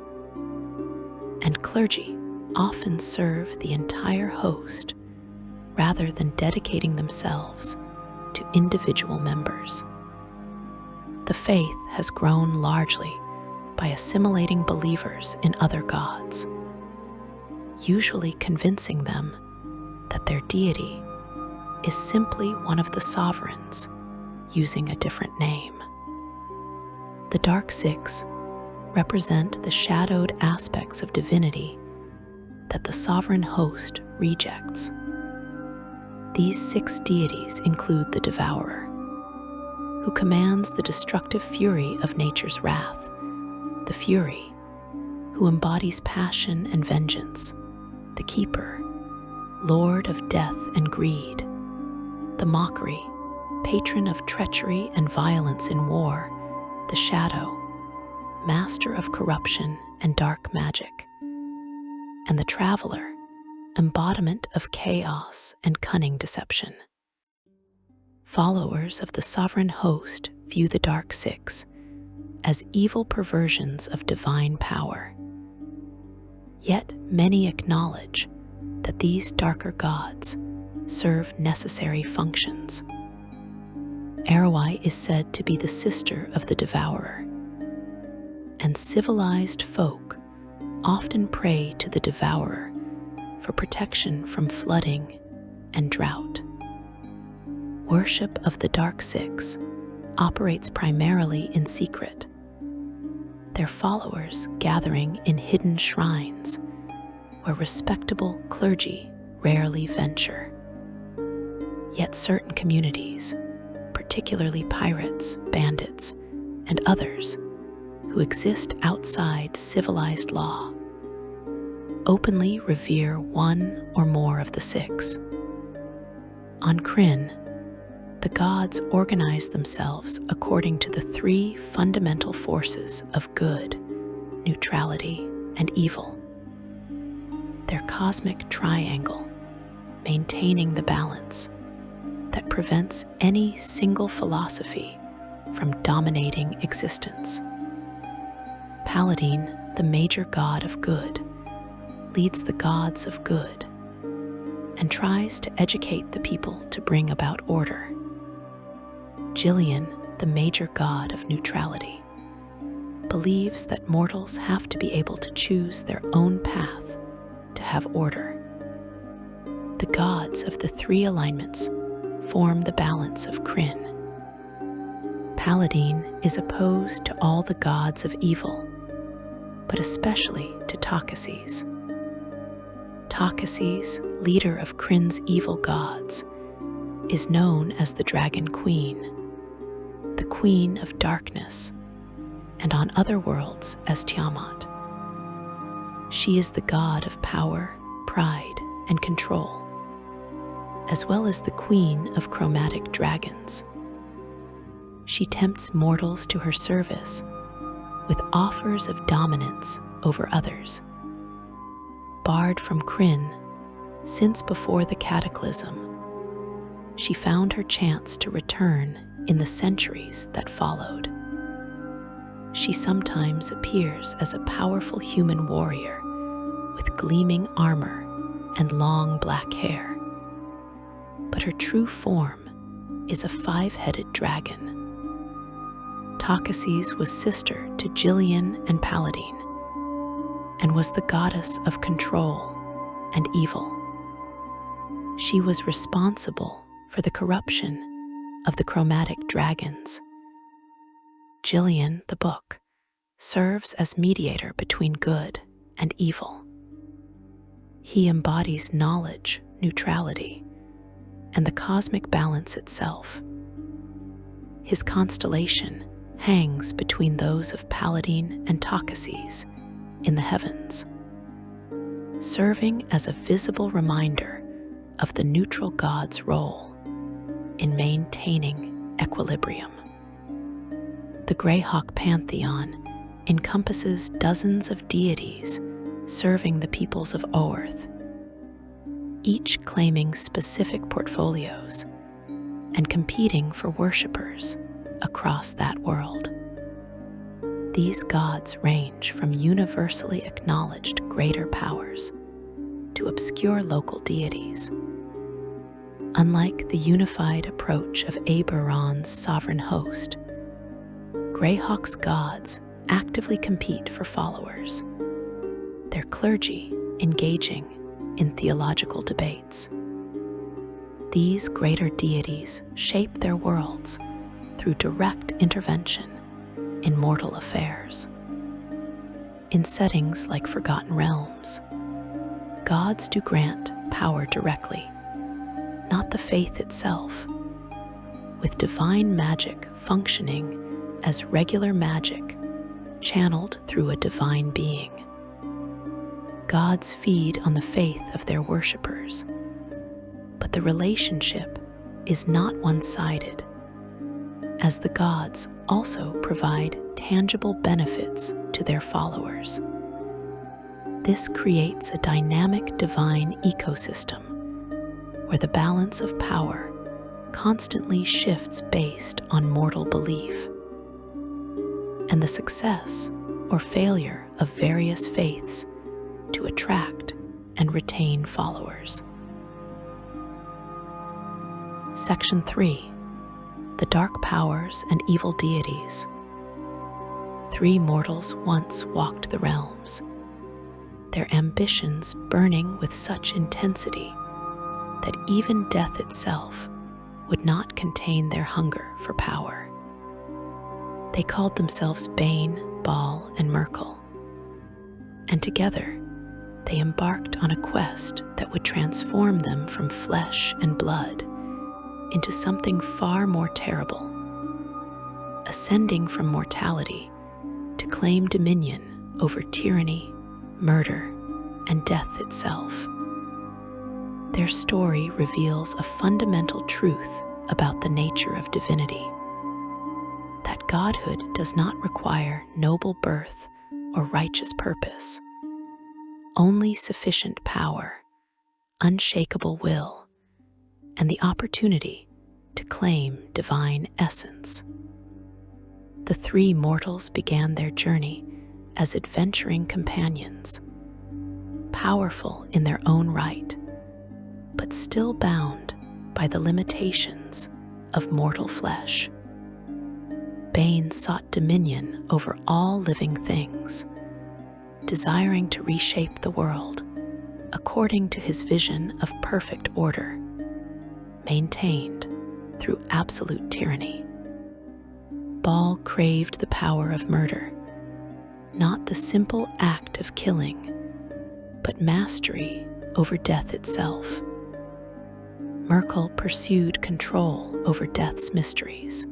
And clergy often serve the entire host rather than dedicating themselves to individual members. The faith has grown largely by assimilating believers in other gods, usually convincing them that their deity is simply one of the sovereigns using a different name. The Dark Six represent the shadowed aspects of divinity that the sovereign host rejects. These 6 deities include the Devourer, who commands the destructive fury of nature's wrath, the Fury, who embodies passion and vengeance, the Keeper, Lord of death and greed, the Mockery, patron of treachery and violence in war, the Shadow, master of corruption and dark magic, and the Traveler, embodiment of chaos and cunning deception. Followers of the sovereign host view the Dark Six as evil perversions of divine power. Yet many acknowledge that these darker gods serve necessary functions. Arowai is said to be the sister of the Devourer, and civilized folk often pray to the Devourer for protection from flooding and drought. Worship of the Dark Six operates primarily in secret, their followers gathering in hidden shrines where respectable clergy rarely venture. Yet certain communities, particularly pirates, bandits, and others who exist outside civilized law, openly revere one or more of the 6. On Krynn, the gods organize themselves according to the 3 fundamental forces of good, neutrality, and evil. Their cosmic triangle, maintaining the balance that prevents any single philosophy from dominating existence. Paladin, the major god of good, leads the gods of good and tries to educate the people to bring about order. Jillian, the major god of neutrality, believes that mortals have to be able to choose their own path to have order. The gods of the three alignments form the balance of Krynn. Paladin is opposed to all the gods of evil, but especially to Takhisis. Takhisis, leader of Krynn's evil gods, is known as the Dragon Queen, the Queen of Darkness, and on other worlds as Tiamat. She is the god of power, pride, and control, as well as the queen of chromatic dragons. She tempts mortals to her service with offers of dominance over others. Barred from Krynn since before the cataclysm, she found her chance to return in the centuries that followed. She sometimes appears as a powerful human warrior with gleaming armor and long black hair. But her true form is a five-headed dragon. Takhisis was sister to Jillian and Paladin, and was the goddess of control and evil. She was responsible for the corruption of the chromatic dragons. Jillian, the book, serves as mediator between good and evil. He embodies knowledge, neutrality, and the cosmic balance itself. His constellation hangs between those of Paladin and Takhisis in the heavens, serving as a visible reminder of the neutral god's role in maintaining equilibrium. The Greyhawk pantheon encompasses dozens of deities serving the peoples of Oerth, each claiming specific portfolios and competing for worshippers across that world. These gods range from universally acknowledged greater powers to obscure local deities. Unlike the unified approach of Eberron's sovereign host, Greyhawk's gods actively compete for followers, their clergy engaging in theological debates. These greater deities shape their worlds through direct intervention in mortal affairs. In settings like Forgotten Realms, gods do grant power directly, not the faith itself, with divine magic functioning as regular magic channeled through a divine being. Gods feed on the faith of their worshippers, but the relationship is not one-sided, as the gods also provide tangible benefits to their followers. This creates a dynamic divine ecosystem where the balance of power constantly shifts based on mortal belief, and the success or failure of various faiths to attract and retain followers. Section 3. The Dark Powers and Evil Deities. Three mortals once walked the realms, their ambitions burning with such intensity that even death itself would not contain their hunger for power. They called themselves Bane, Baal, and Myrkul, and together they embarked on a quest that would transform them from flesh and blood into something far more terrible, ascending from mortality to claim dominion over tyranny, murder, and death itself. Their story reveals a fundamental truth about the nature of divinity: that godhood does not require noble birth or righteous purpose, only sufficient power, unshakable will, and the opportunity to claim divine essence. The three mortals began their journey as adventuring companions, powerful in their own right, but still bound by the limitations of mortal flesh. Bane sought dominion over all living things, desiring to reshape the world according to his vision of perfect order, maintained through absolute tyranny. Baal craved the power of murder, not the simple act of killing, but mastery over death itself. Merkle pursued control over death's mysteries,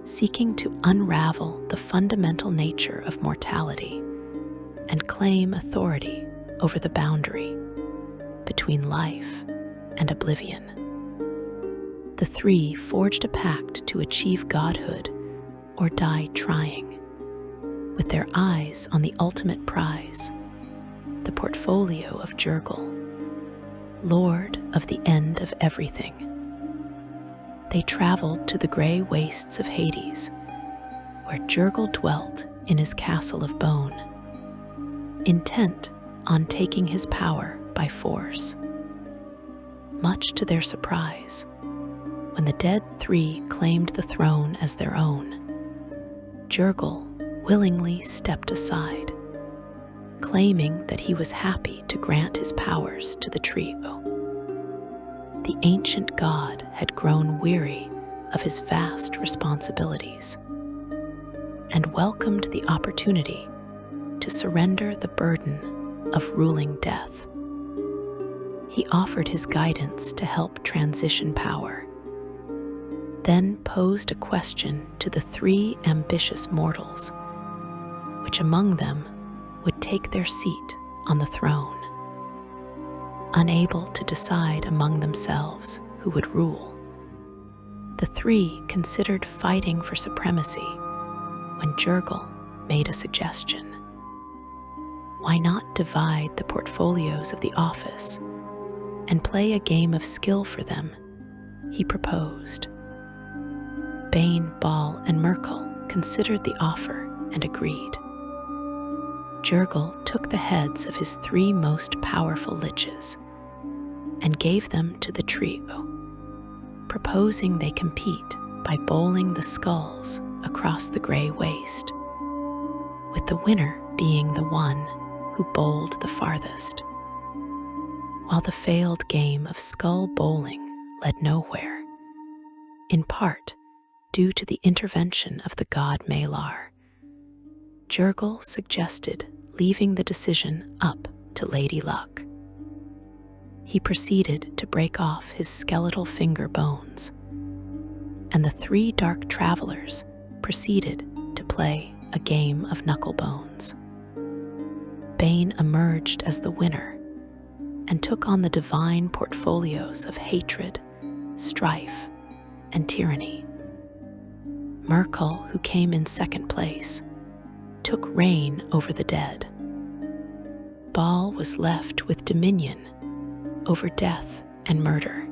seeking to unravel the fundamental nature of mortality and claim authority over the boundary between life and oblivion. The three forged a pact to achieve godhood or die trying, with their eyes on the ultimate prize, the portfolio of Jergal, lord of the end of everything. They traveled to the gray wastes of Hades, where Jergal dwelt in his castle of bone, intent on taking his power by force. Much to their surprise, when the dead three claimed the throne as their own, Jergal willingly stepped aside, claiming that he was happy to grant his powers to the trio. The ancient god had grown weary of his vast responsibilities and welcomed the opportunity to surrender the burden of ruling death. He offered his guidance to help transition power, then posed a question to the three ambitious mortals, which among them would take their seat on the throne. Unable to decide among themselves who would rule, the three considered fighting for supremacy when Jergal made a suggestion. Why not divide the portfolios of the office and play a game of skill for them, he proposed. Bane, Baal, and Merkle considered the offer and agreed. Jergal took the heads of his three most powerful liches and gave them to the trio, proposing they compete by bowling the skulls across the gray waste, with the winner being the one who bowled the farthest. While the failed game of skull bowling led nowhere, in part due to the intervention of the god Malar, Jergal suggested leaving the decision up to Lady Luck. He proceeded to break off his skeletal finger bones, and the three dark travelers proceeded to play a game of knuckle bones. Bane emerged as the winner and took on the divine portfolios of hatred, strife, and tyranny. Merkle, who came in second place, took reign over the dead. Baal was left with dominion over death and murder.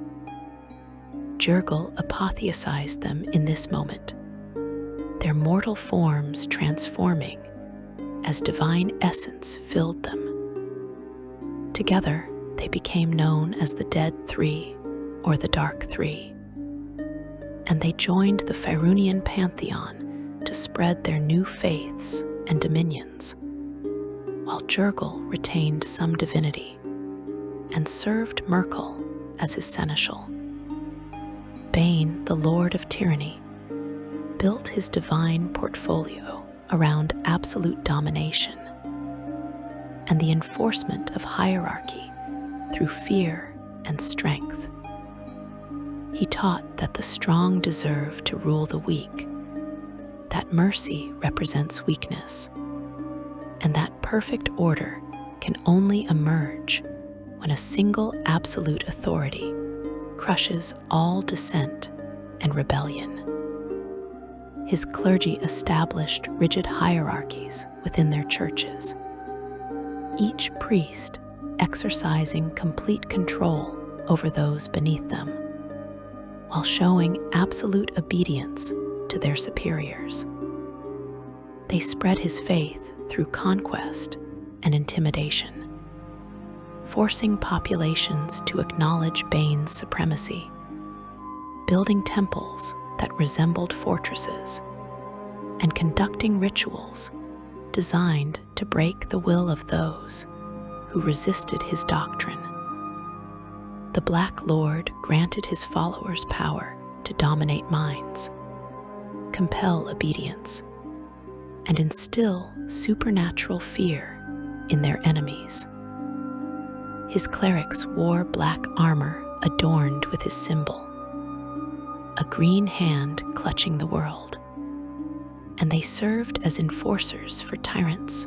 Jergal apotheosized them in this moment, their mortal forms transforming as divine essence filled them. Together, they became known as the Dead Three or the Dark Three, and they joined the Faerunian pantheon to spread their new faiths and dominions, while Jergal retained some divinity and served Merkle as his seneschal. Bane, the Lord of Tyranny, built his divine portfolio around absolute domination and the enforcement of hierarchy through fear and strength. He taught that the strong deserve to rule the weak, that mercy represents weakness, and that perfect order can only emerge when a single absolute authority crushes all dissent and rebellion. His clergy established rigid hierarchies within their churches, each priest exercising complete control over those beneath them, while showing absolute obedience to their superiors. They spread his faith through conquest and intimidation, forcing populations to acknowledge Bane's supremacy, building temples that resembled fortresses, and conducting rituals designed to break the will of those who resisted his doctrine. The Black Lord granted his followers power to dominate minds, compel obedience, and instill supernatural fear in their enemies. His clerics wore black armor adorned with his symbol, a green hand clutching the world, and they served as enforcers for tyrants,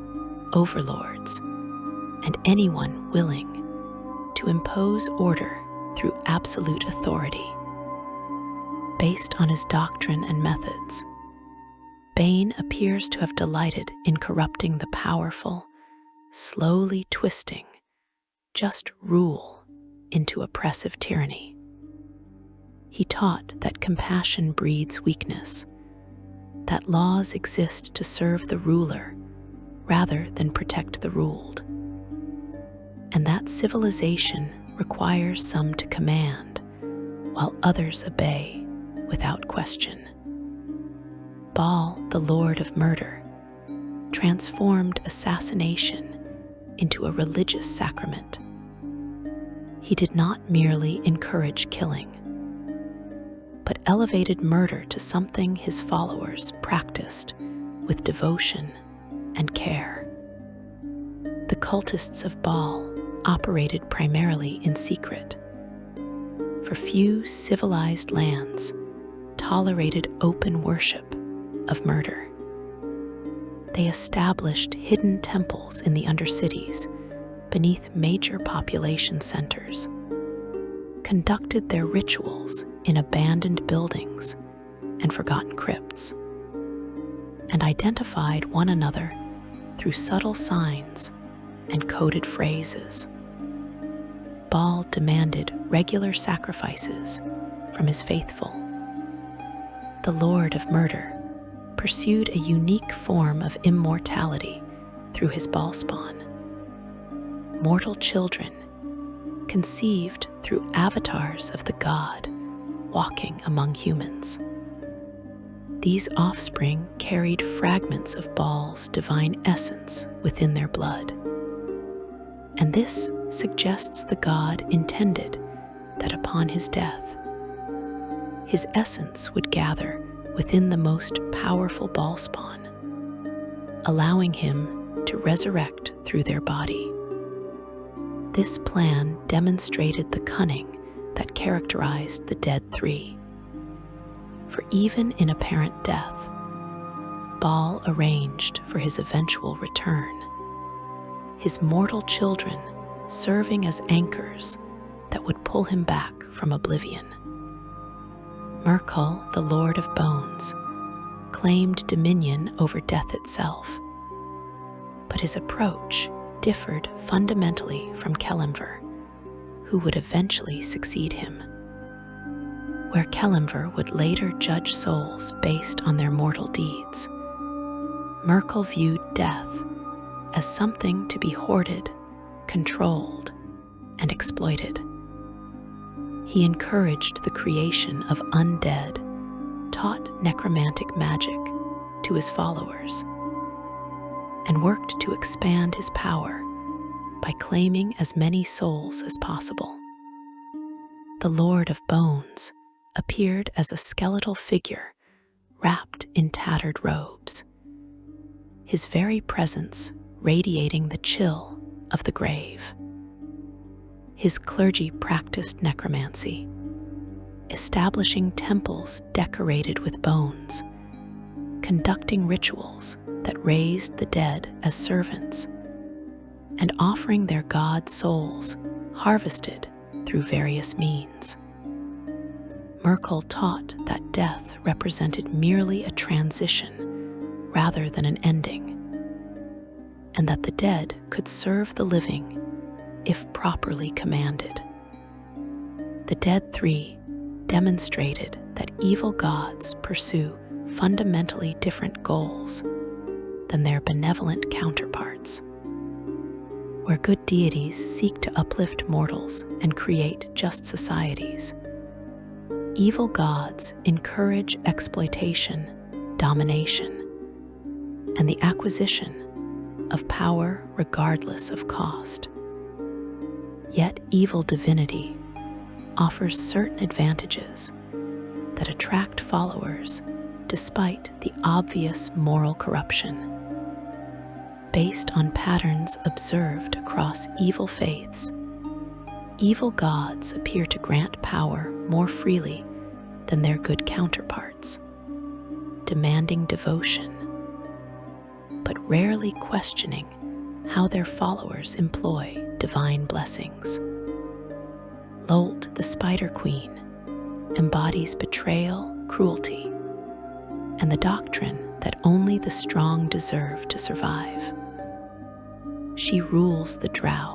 overlords, and anyone willing to impose order through absolute authority. Based on his doctrine and methods, Bane appears to have delighted in corrupting the powerful, slowly twisting just rule into oppressive tyranny. He taught that compassion breeds weakness, that laws exist to serve the ruler rather than protect the ruled, and that civilization requires some to command while others obey without question. Baal, the Lord of Murder, transformed assassination into a religious sacrament. He did not merely encourage killing, but elevated murder to something his followers practiced with devotion and care. The cultists of Baal operated primarily in secret, for few civilized lands tolerated open worship of murder. They established hidden temples in the undercities beneath major population centers, conducted their rituals in abandoned buildings and forgotten crypts, and identified one another through subtle signs and coded phrases. Baal demanded regular sacrifices from his faithful. The Lord of Murder pursued a unique form of immortality through his Baalspawn, mortal children conceived through avatars of the god walking among humans. These offspring carried fragments of Baal's divine essence within their blood, and this suggests the god intended that upon his death, his essence would gather within the most powerful Baalspawn, allowing him to resurrect through their body. This plan demonstrated the cunning that characterized the Dead Three. For even in apparent death, Baal arranged for his eventual return, his mortal children serving as anchors that would pull him back from oblivion. Myrkul, the Lord of Bones, claimed dominion over death itself, but his approach differed fundamentally from Kelemver, who would eventually succeed him. Where Kelemver would later judge souls based on their mortal deeds, Myrkul viewed death as something to be hoarded, controlled, and exploited. He encouraged the creation of undead, taught necromantic magic to his followers, and worked to expand his power by claiming as many souls as possible. The Lord of Bones appeared as a skeletal figure wrapped in tattered robes, his very presence radiating the chill of the grave. His clergy practiced necromancy, establishing temples decorated with bones, conducting rituals that raised the dead as servants, and offering their god souls harvested through various means. Myrkul taught that death represented merely a transition rather than an ending, and that the dead could serve the living if properly commanded. The Dead Three demonstrated that evil gods pursue fundamentally different goals than their benevolent counterparts. where good deities seek to uplift mortals and create just societies, evil gods encourage exploitation, domination, and the acquisition of power regardless of cost. Yet evil divinity offers certain advantages that attract followers despite the obvious moral corruption. Based on patterns observed across evil faiths, evil gods appear to grant power more freely than their good counterparts, demanding devotion, but rarely questioning how their followers employ divine blessings. Lolth, the Spider Queen, embodies betrayal, cruelty, and the doctrine that only the strong deserve to survive. She rules the Drow,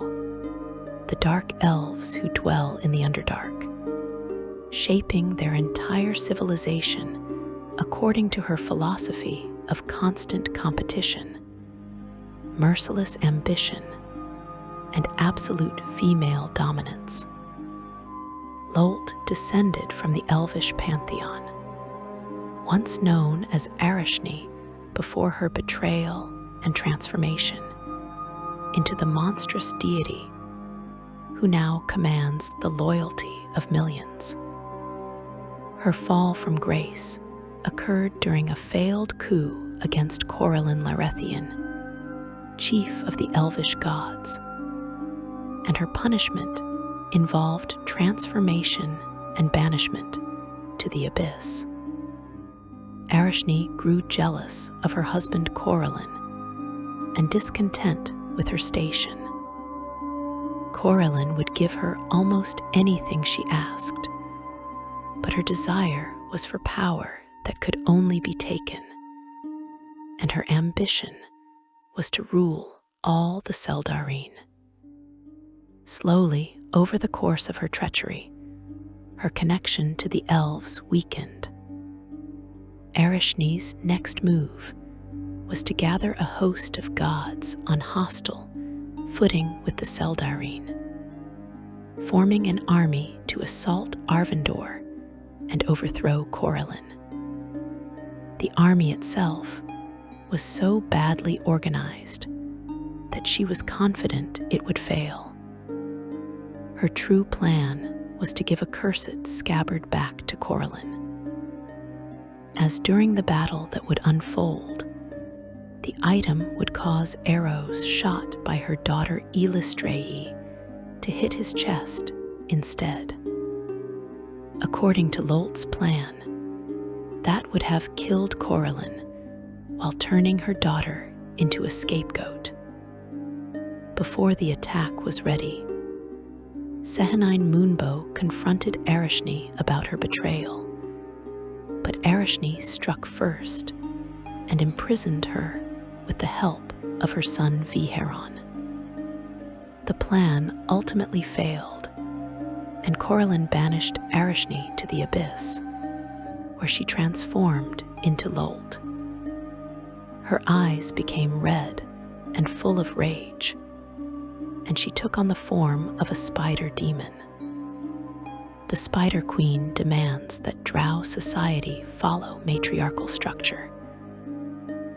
the dark elves who dwell in the Underdark, shaping their entire civilization according to her philosophy of constant competition, merciless ambition, and absolute female dominance. Lolth descended from the Elvish pantheon, once known as Arishni before her betrayal and transformation into the monstrous deity who now commands the loyalty of millions. Her fall from grace occurred during a failed coup against Corellin Larethian, chief of the Elvish gods, and her punishment involved transformation and banishment to the Abyss. Arishni grew jealous of her husband Corellin and discontent with her station. Corellin would give her almost anything she asked, but her desire was for power that could only be taken, and her ambition was to rule all the Seldarine. Slowly, over the course of her treachery, her connection to the elves weakened. Arishni's next move was to gather a host of gods on hostile footing with the Seldarine, forming an army to assault Arvindor and overthrow Corellin. The army itself was so badly organized that she was confident it would fail. Her true plan was to give a cursed scabbard back to Corellin. As during the battle that would unfold, the item would cause arrows shot by her daughter Elistrae to hit his chest instead. According to Lolth's plan, that would have killed Corellin while turning her daughter into a scapegoat. Before the attack was ready, Sehanine Moonbow confronted Arishni about her betrayal, but Arishni struck first and imprisoned her with the help of her son Viheron. The plan ultimately failed, and Corellin banished Arishni to the Abyss, where she transformed into Lolth. Her eyes became red and full of rage, and she took on the form of a spider demon. The Spider Queen demands that Drow society follow matriarchal structure,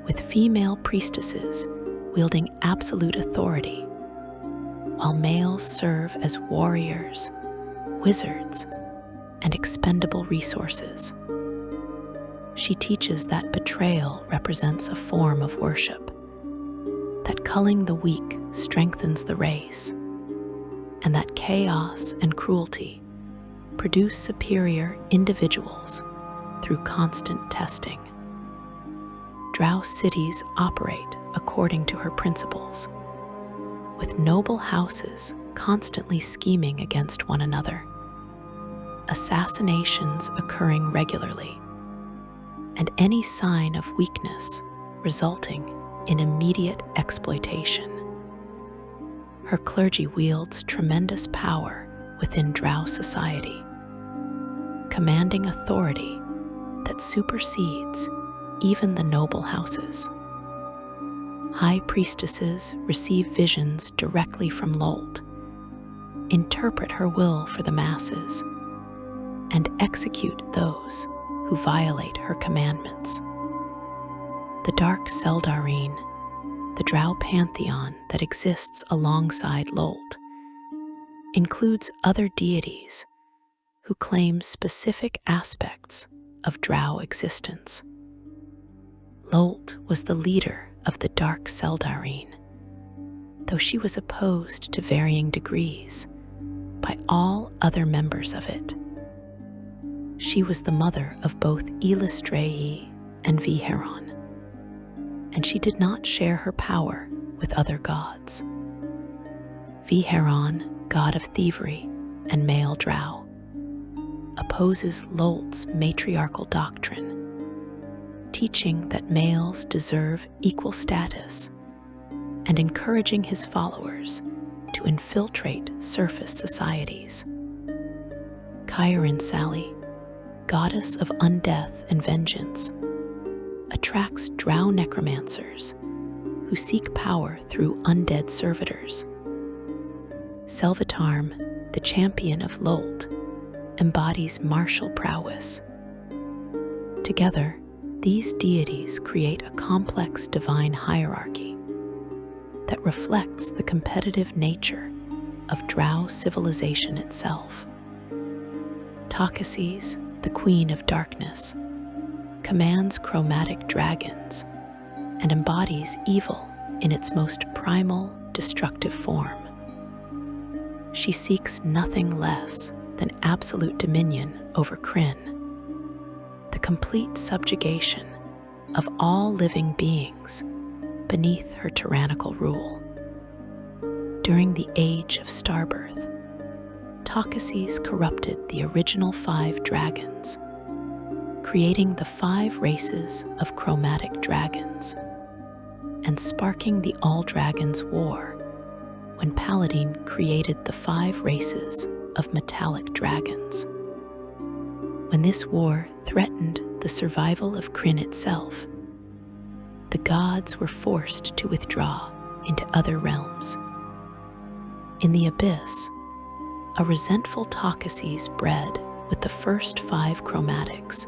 with female priestesses wielding absolute authority, while males serve as warriors, wizards, and expendable resources. She teaches that betrayal represents a form of worship, that culling the weak strengthens the race, and that chaos and cruelty produce superior individuals through constant testing. Drow cities operate according to her principles, with noble houses constantly scheming against one another, assassinations occurring regularly, and any sign of weakness resulting in immediate exploitation. Her clergy wields tremendous power within Drow society, commanding authority that supersedes even the noble houses. High priestesses receive visions directly from Lult, interpret her will for the masses, and execute those who violate her commandments. The Dark Seldarine, the Drow pantheon that exists alongside Lult, includes other deities who claim specific aspects of Drow existence. Lult was the leader of the Dark Seldarine, though she was opposed to varying degrees by all other members of it. She was the mother of both Ylistrai and Viheron, and she did not share her power with other gods. Viheron, god of thievery and male drow, opposes Lult's matriarchal doctrine, teaching that males deserve equal status and encouraging his followers to infiltrate surface societies. Chiron Sally, goddess of undeath and vengeance, attracts drow necromancers who seek power through undead servitors. Selvatarm, the champion of Lult, embodies martial prowess. Together, these deities create a complex divine hierarchy that reflects the competitive nature of Drow civilization itself. Takhisis, the Queen of Darkness, commands chromatic dragons and embodies evil in its most primal, destructive form. She seeks nothing less than absolute dominion over Krynn, the complete subjugation of all living beings beneath her tyrannical rule. During the Age of Starbirth, Takhisis corrupted the original 5 dragons, creating the 5 races of chromatic dragons, and sparking the All-Dragons War when Paladin created the 5 races of metallic dragons. When this war threatened the survival of Krynn itself, the gods were forced to withdraw into other realms. In the Abyss, a resentful Takhisis bred with the first 5 chromatics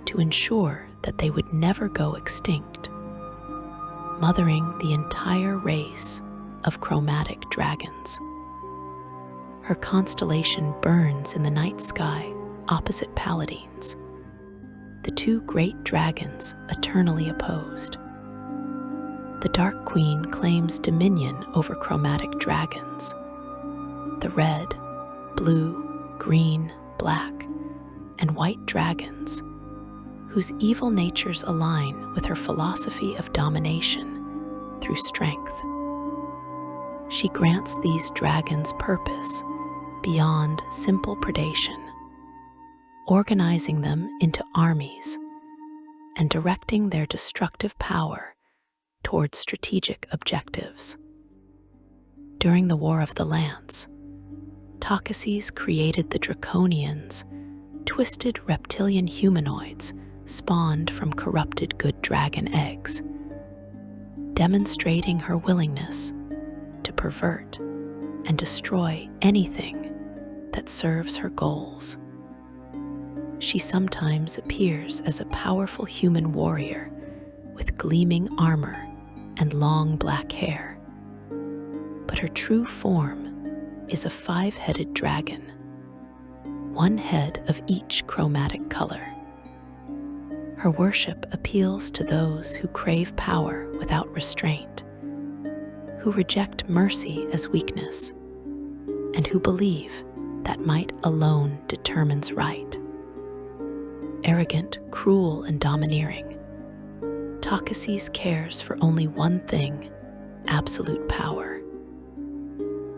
to ensure that they would never go extinct, mothering the entire race of chromatic dragons. Her constellation burns in the night sky opposite Paladin's, the 2 great dragons eternally opposed. The Dark Queen claims dominion over chromatic dragons, the red, blue, green, black, and white dragons, whose evil natures align with her philosophy of domination through strength. She grants these dragons purpose beyond simple predation, organizing them into armies and directing their destructive power towards strategic objectives. During the War of the Lance, Takhisis created the Draconians, twisted reptilian humanoids spawned from corrupted good dragon eggs, demonstrating her willingness to pervert and destroy anything that serves her goals. She sometimes appears as a powerful human warrior with gleaming armor and long black hair, but her true form is a 5-headed dragon, 1 head of each chromatic color. Her worship appeals to those who crave power without restraint, who reject mercy as weakness, and who believe that might alone determines right. Arrogant, cruel, and domineering, Takhisis cares for only one thing: absolute power.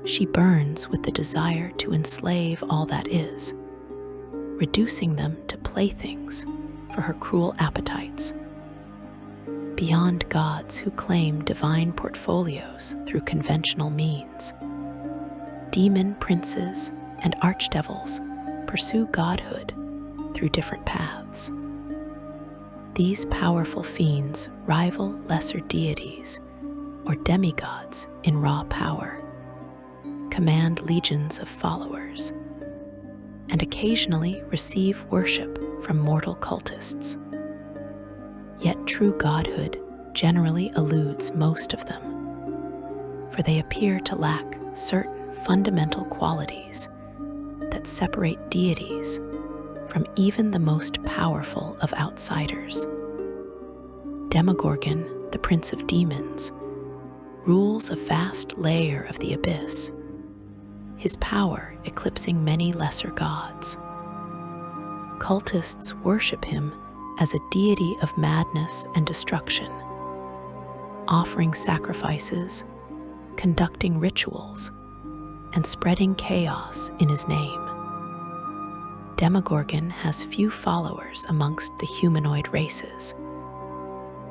She burns with the desire to enslave all that is, reducing them to playthings for her cruel appetites. Beyond gods who claim divine portfolios through conventional means, demon princes and archdevils pursue godhood through different paths. These powerful fiends rival lesser deities or demigods in raw power, command legions of followers, and occasionally receive worship from mortal cultists. Yet true godhood generally eludes most of them, for they appear to lack certain fundamental qualities that separate deities from even the most powerful of outsiders. Demogorgon, the prince of demons, rules a vast layer of the abyss, his power eclipsing many lesser gods. Cultists worship him as a deity of madness and destruction, offering sacrifices, conducting rituals, and spreading chaos in his name. Demogorgon has few followers amongst the humanoid races,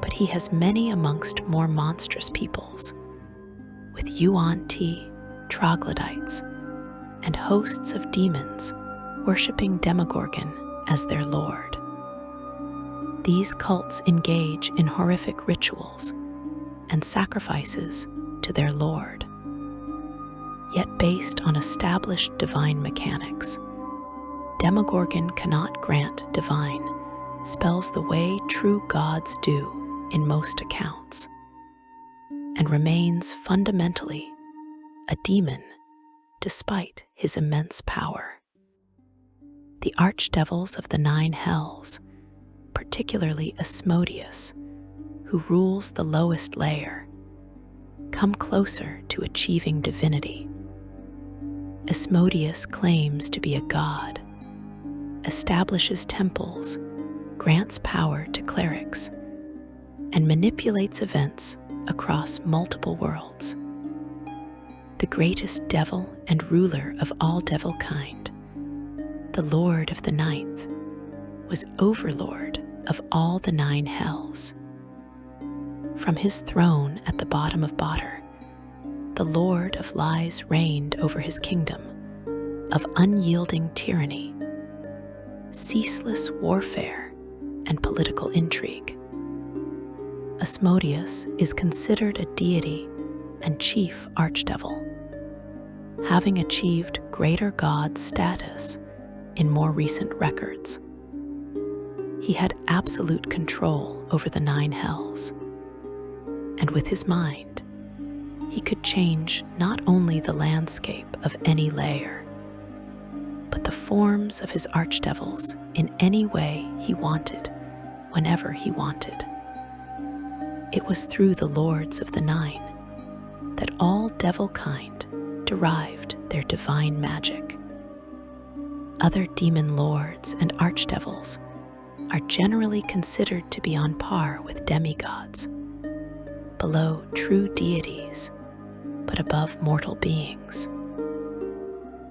but he has many amongst more monstrous peoples, with Yuan-Ti, troglodytes, and hosts of demons worshipping Demogorgon as their lord. These cults engage in horrific rituals and sacrifices to their lord. Yet based on established divine mechanics, Demogorgon cannot grant divine spells the way true gods do in most accounts, and remains fundamentally a demon despite his immense power. The archdevils of the nine hells, particularly Asmodeus, who rules the lowest layer, come closer to achieving divinity. Asmodeus claims to be a god, establishes temples, grants power to clerics, and manipulates events across multiple worlds. The greatest devil and ruler of all devil kind, the Lord of the Ninth, was overlord of all the nine hells. From his throne at the bottom of Bodr, the Lord of Lies reigned over his kingdom of unyielding tyranny, ceaseless warfare, and political intrigue. Asmodeus is considered a deity and chief archdevil, having achieved greater god status in more recent records. He had absolute control over the nine hells, and with his mind, he could change not only the landscape of any layer, but the forms of his archdevils in any way he wanted, whenever he wanted. It was through the Lords of the Nine that all devil kind derived their divine magic. Other demon lords and archdevils are generally considered to be on par with demigods, below true deities, but above mortal beings.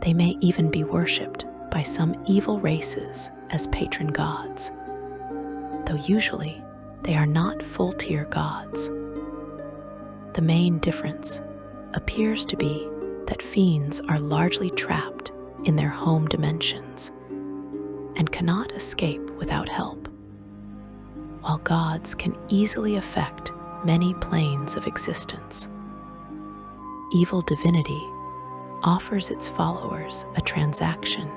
They may even be worshipped by some evil races as patron gods, though usually they are not full-tier gods. The main difference appears to be that fiends are largely trapped in their home dimensions and cannot escape without help, while gods can easily affect many planes of existence. Evil divinity offers its followers a transaction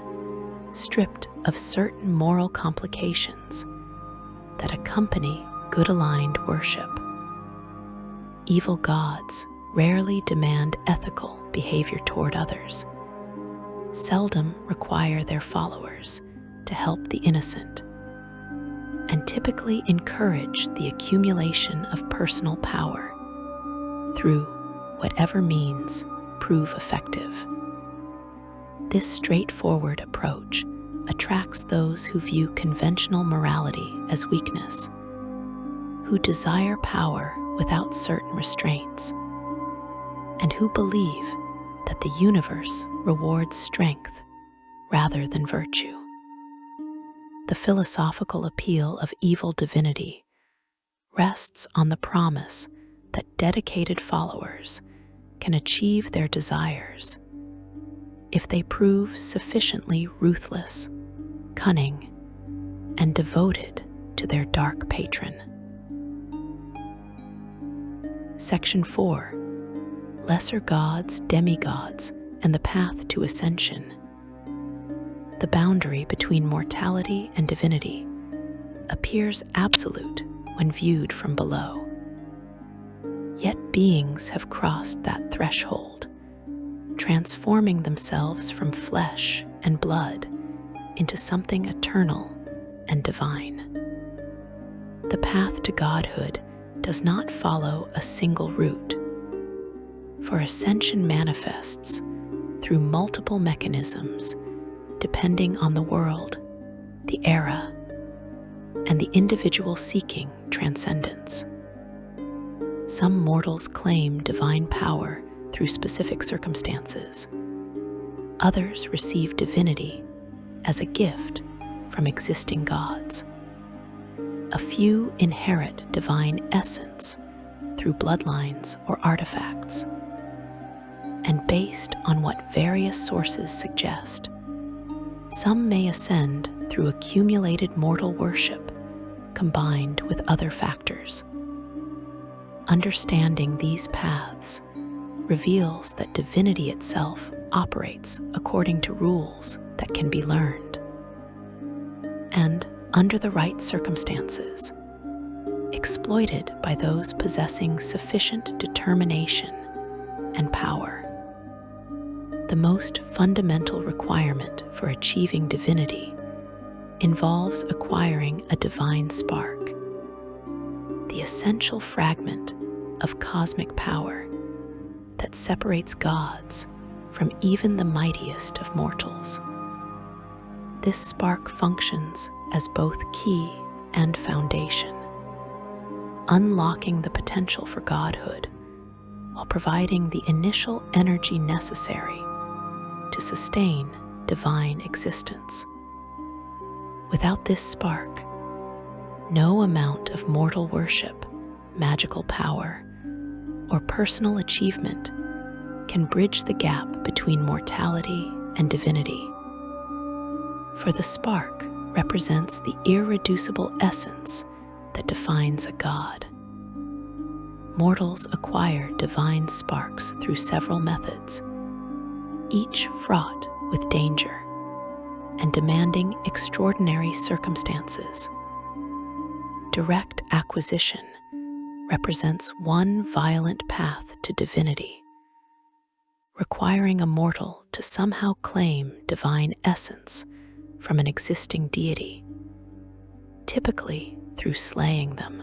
stripped of certain moral complications that accompany good-aligned worship. Evil gods rarely demand ethical behavior toward others, seldom require their followers to help the innocent, and typically encourage the accumulation of personal power through whatever means prove effective. This straightforward approach attracts those who view conventional morality as weakness, who desire power without certain restraints, and who believe that the universe rewards strength rather than virtue. The philosophical appeal of evil divinity rests on the promise that dedicated followers can achieve their desires if they prove sufficiently ruthless, cunning, and devoted to their dark patron. Section 4: Lesser Gods, Demigods, and the Path to Ascension. The boundary between mortality and divinity appears absolute when viewed from below. Yet beings have crossed that threshold, transforming themselves from flesh and blood into something eternal and divine. The path to godhood does not follow a single route, for ascension manifests through multiple mechanisms depending on the world, the era, and the individual seeking transcendence. Some mortals claim divine power through specific circumstances. Others receive divinity as a gift from existing gods. A few inherit divine essence through bloodlines or artifacts. And based on what various sources suggest, some may ascend through accumulated mortal worship combined with other factors. Understanding these paths reveals that divinity itself operates according to rules that can be learned. And, under the right circumstances, exploited by those possessing sufficient determination and power. The most fundamental requirement for achieving divinity involves acquiring a divine spark, the essential fragment of cosmic power that separates gods from even the mightiest of mortals. This spark functions as both key and foundation, unlocking the potential for godhood while providing the initial energy necessary to sustain divine existence. Without this spark, no amount of mortal worship, magical power, or personal achievement can bridge the gap between mortality and divinity. For the spark represents the irreducible essence that defines a god. Mortals acquire divine sparks through several methods, each fraught with danger and demanding extraordinary circumstances. Direct acquisition represents one violent path to divinity, requiring a mortal to somehow claim divine essence from an existing deity, typically through slaying them.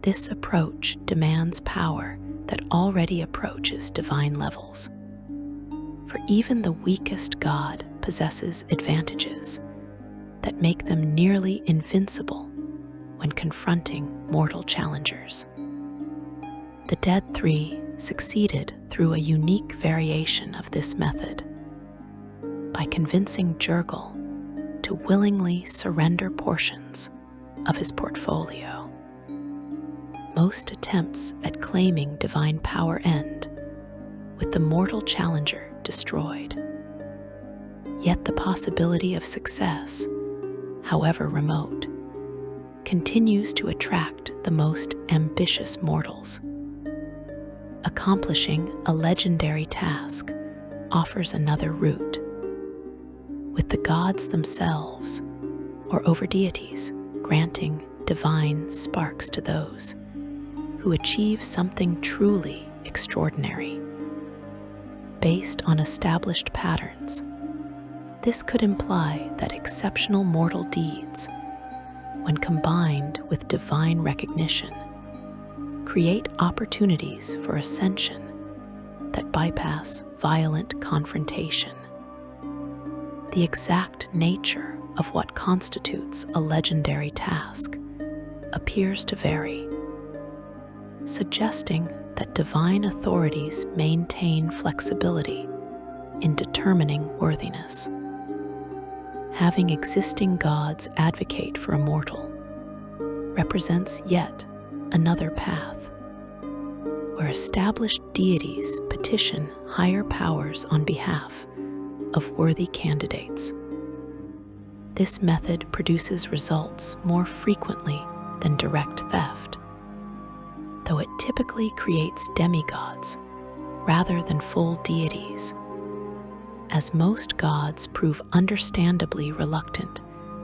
This approach demands power that already approaches divine levels, for even the weakest god possesses advantages that make them nearly invincible when confronting mortal challengers. The Dead Three succeeded through a unique variation of this method by convincing Jurgal to willingly surrender portions of his portfolio. Most attempts at claiming divine power end with the mortal challenger destroyed. Yet the possibility of success, however remote, continues to attract the most ambitious mortals. Accomplishing a legendary task offers another route, with the gods themselves or over deities granting divine sparks to those who achieve something truly extraordinary. Based on established patterns, this could imply that exceptional mortal deeds, when combined with divine recognition, create opportunities for ascension that bypass violent confrontation. The exact nature of what constitutes a legendary task appears to vary, suggesting that divine authorities maintain flexibility in determining worthiness. Having existing gods advocate for a mortal represents yet another path, where established deities petition higher powers on behalf of worthy candidates. This method produces results more frequently than direct theft. The though it typically creates demigods rather than full deities, as most gods prove understandably reluctant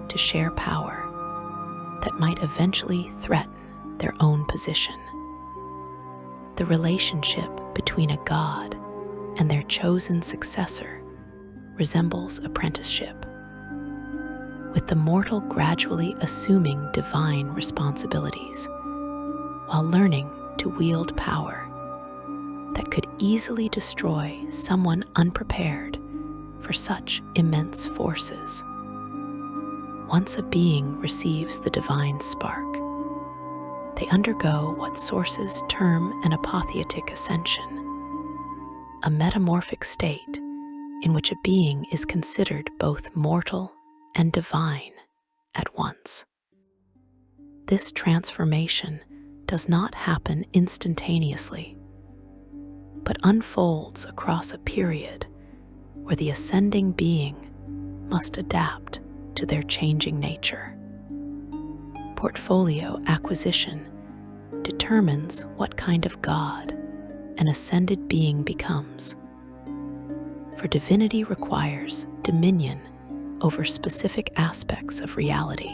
to share power that might eventually threaten their own position. The relationship between a god and their chosen successor resembles apprenticeship, with the mortal gradually assuming divine responsibilities while learning to wield power that could easily destroy someone unprepared for such immense forces. Once a being receives the divine spark, they undergo what sources term an apotheotic ascension, a metamorphic state in which a being is considered both mortal and divine at once. This transformation does not happen instantaneously, but unfolds across a period where the ascending being must adapt to their changing nature. Portfolio acquisition determines what kind of god an ascended being becomes, for divinity requires dominion over specific aspects of reality.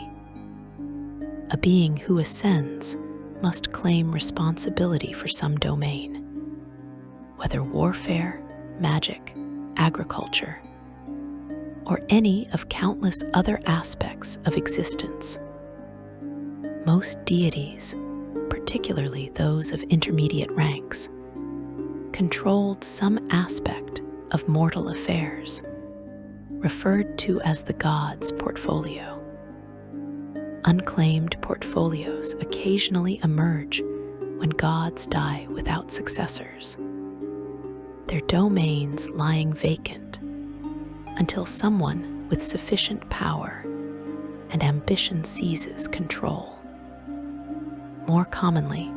A being who ascends must claim responsibility for some domain, whether warfare, magic, agriculture, or any of countless other aspects of existence. Most deities, particularly those of intermediate ranks, controlled some aspect of mortal affairs, referred to as the god's portfolio. Unclaimed portfolios occasionally emerge when gods die without successors, their domains lying vacant until someone with sufficient power and ambition seizes control. More commonly,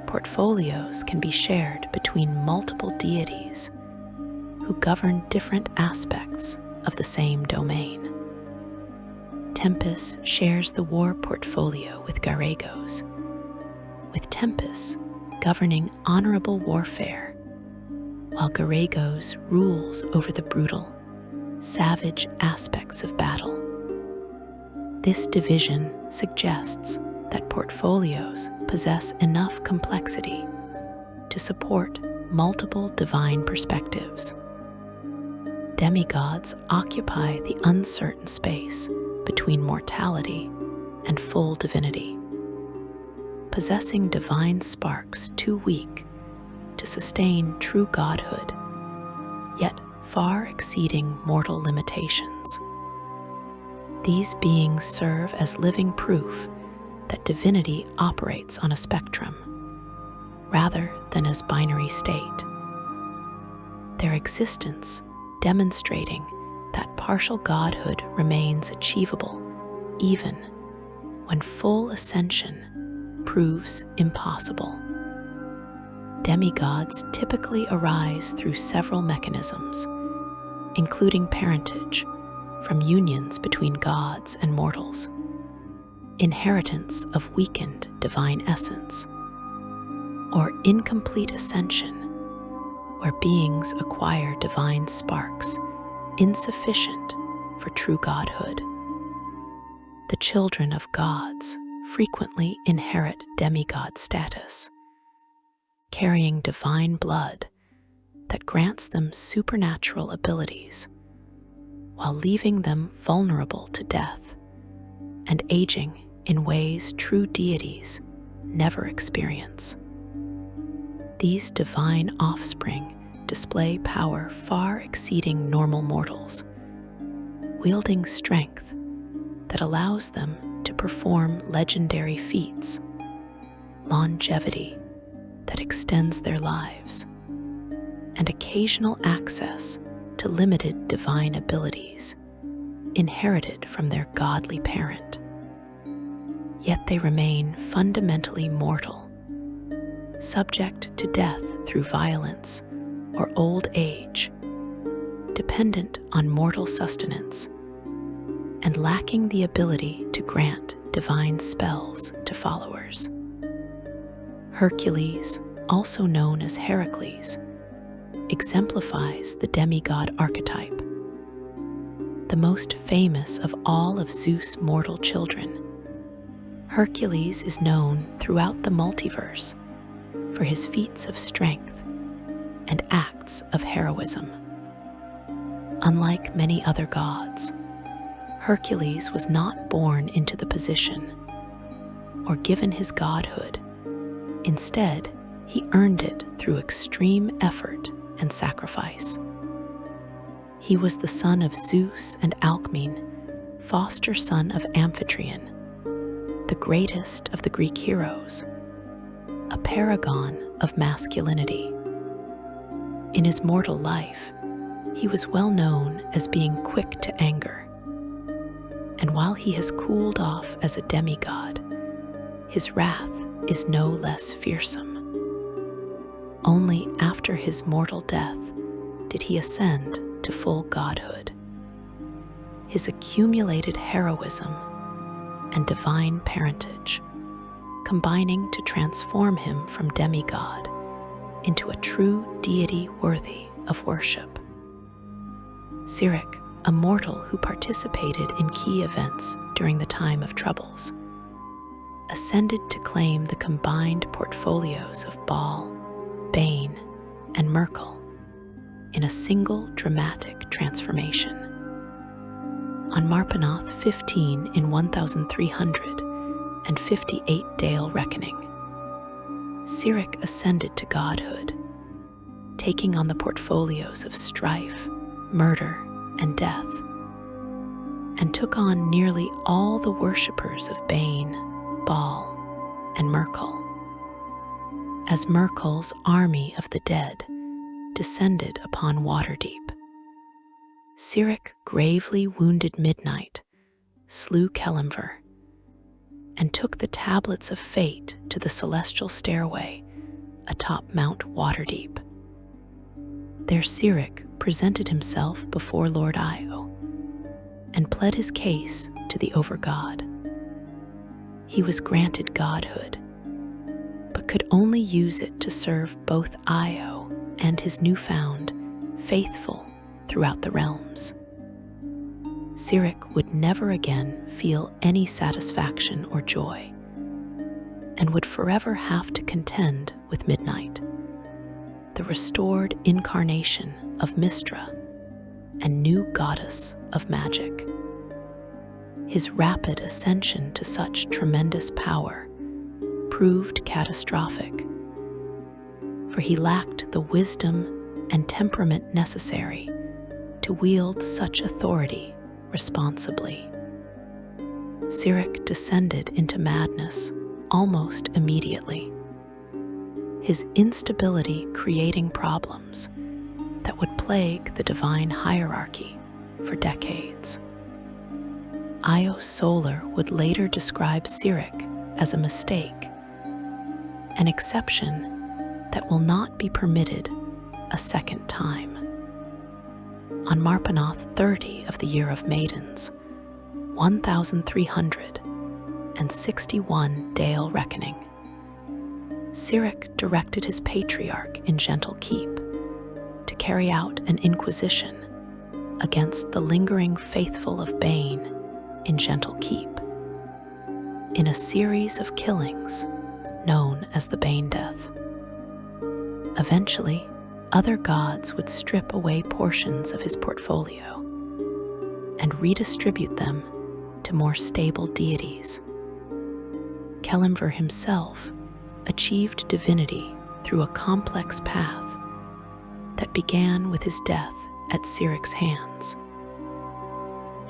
portfolios can be shared between multiple deities who govern different aspects of the same domain. Tempus shares the war portfolio with Garagos, with Tempus governing honorable warfare, while Garagos rules over the brutal, savage aspects of battle. This division suggests that portfolios possess enough complexity to support multiple divine perspectives. Demigods occupy the uncertain space between mortality and full divinity, possessing divine sparks too weak to sustain true godhood, yet far exceeding mortal limitations. These beings serve as living proof that divinity operates on a spectrum, rather than as binary state. Their existence demonstrating that partial godhood remains achievable even when full ascension proves impossible. Demigods typically arise through several mechanisms, including parentage from unions between gods and mortals, inheritance of weakened divine essence, or incomplete ascension, where beings acquire divine sparks insufficient for true godhood. The children of gods frequently inherit demigod status, carrying divine blood that grants them supernatural abilities, while leaving them vulnerable to death and aging in ways true deities never experience. These divine offspring display power far exceeding normal mortals, wielding strength that allows them to perform legendary feats, longevity that extends their lives, and occasional access to limited divine abilities inherited from their godly parent. Yet they remain fundamentally mortal, subject to death through violence or old age, dependent on mortal sustenance, and lacking the ability to grant divine spells to followers. Hercules, also known as Heracles, exemplifies the demigod archetype. The most famous of all of Zeus' mortal children, Hercules is known throughout the multiverse for his feats of strength and acts of heroism. Unlike many other gods, Hercules was not born into the position or given his godhood. Instead, he earned it through extreme effort and sacrifice. He was the son of Zeus and Alcmene, foster son of Amphitryon, the greatest of the Greek heroes, a paragon of masculinity. In his mortal life, he was well known as being quick to anger. And while he has cooled off as a demigod, his wrath is no less fearsome. Only after his mortal death did he ascend to full godhood. His accumulated heroism and divine parentage combining to transform him from demigod into a true deity worthy of worship. Sirik, a mortal who participated in key events during the time of troubles, ascended to claim the combined portfolios of Baal, Bane, and Merkle in a single dramatic transformation. On Marpanoth 15 in 1358 Dale Reckoning, Sirik ascended to godhood, taking on the portfolios of strife, murder, and death, and took on nearly all the worshippers of Bane, Baal, and Merkle. As Merkle's army of the dead descended upon Waterdeep, Sirik gravely wounded Midnight, slew Kelemver, and took the tablets of fate to the celestial stairway atop Mount Waterdeep. There Sirik presented himself before Lord Io and pled his case to the Overgod. He was granted godhood, but could only use it to serve both Io and his newfound faithful throughout the realms. Sirik would never again feel any satisfaction or joy, and would forever have to contend with Midnight, the restored incarnation of Mystra and new goddess of magic. His rapid ascension to such tremendous power proved catastrophic, for he lacked the wisdom and temperament necessary to wield such authority responsibly. Sirik descended into madness almost immediately, his instability creating problems that would plague the divine hierarchy for decades. Io Solar would later describe Sirik as a mistake, an exception that will not be permitted a second time. On Marpanoth 30 of the Year of Maidens, 1361 Dale Reckoning, Sirik directed his patriarch in Gentle Keep to carry out an inquisition against the lingering faithful of Bane in Gentle Keep, in a series of killings known as the Bane Death. Eventually, other gods would strip away portions of his portfolio and redistribute them to more stable deities. Kelemver himself achieved divinity through a complex path that began with his death at Sirik's hands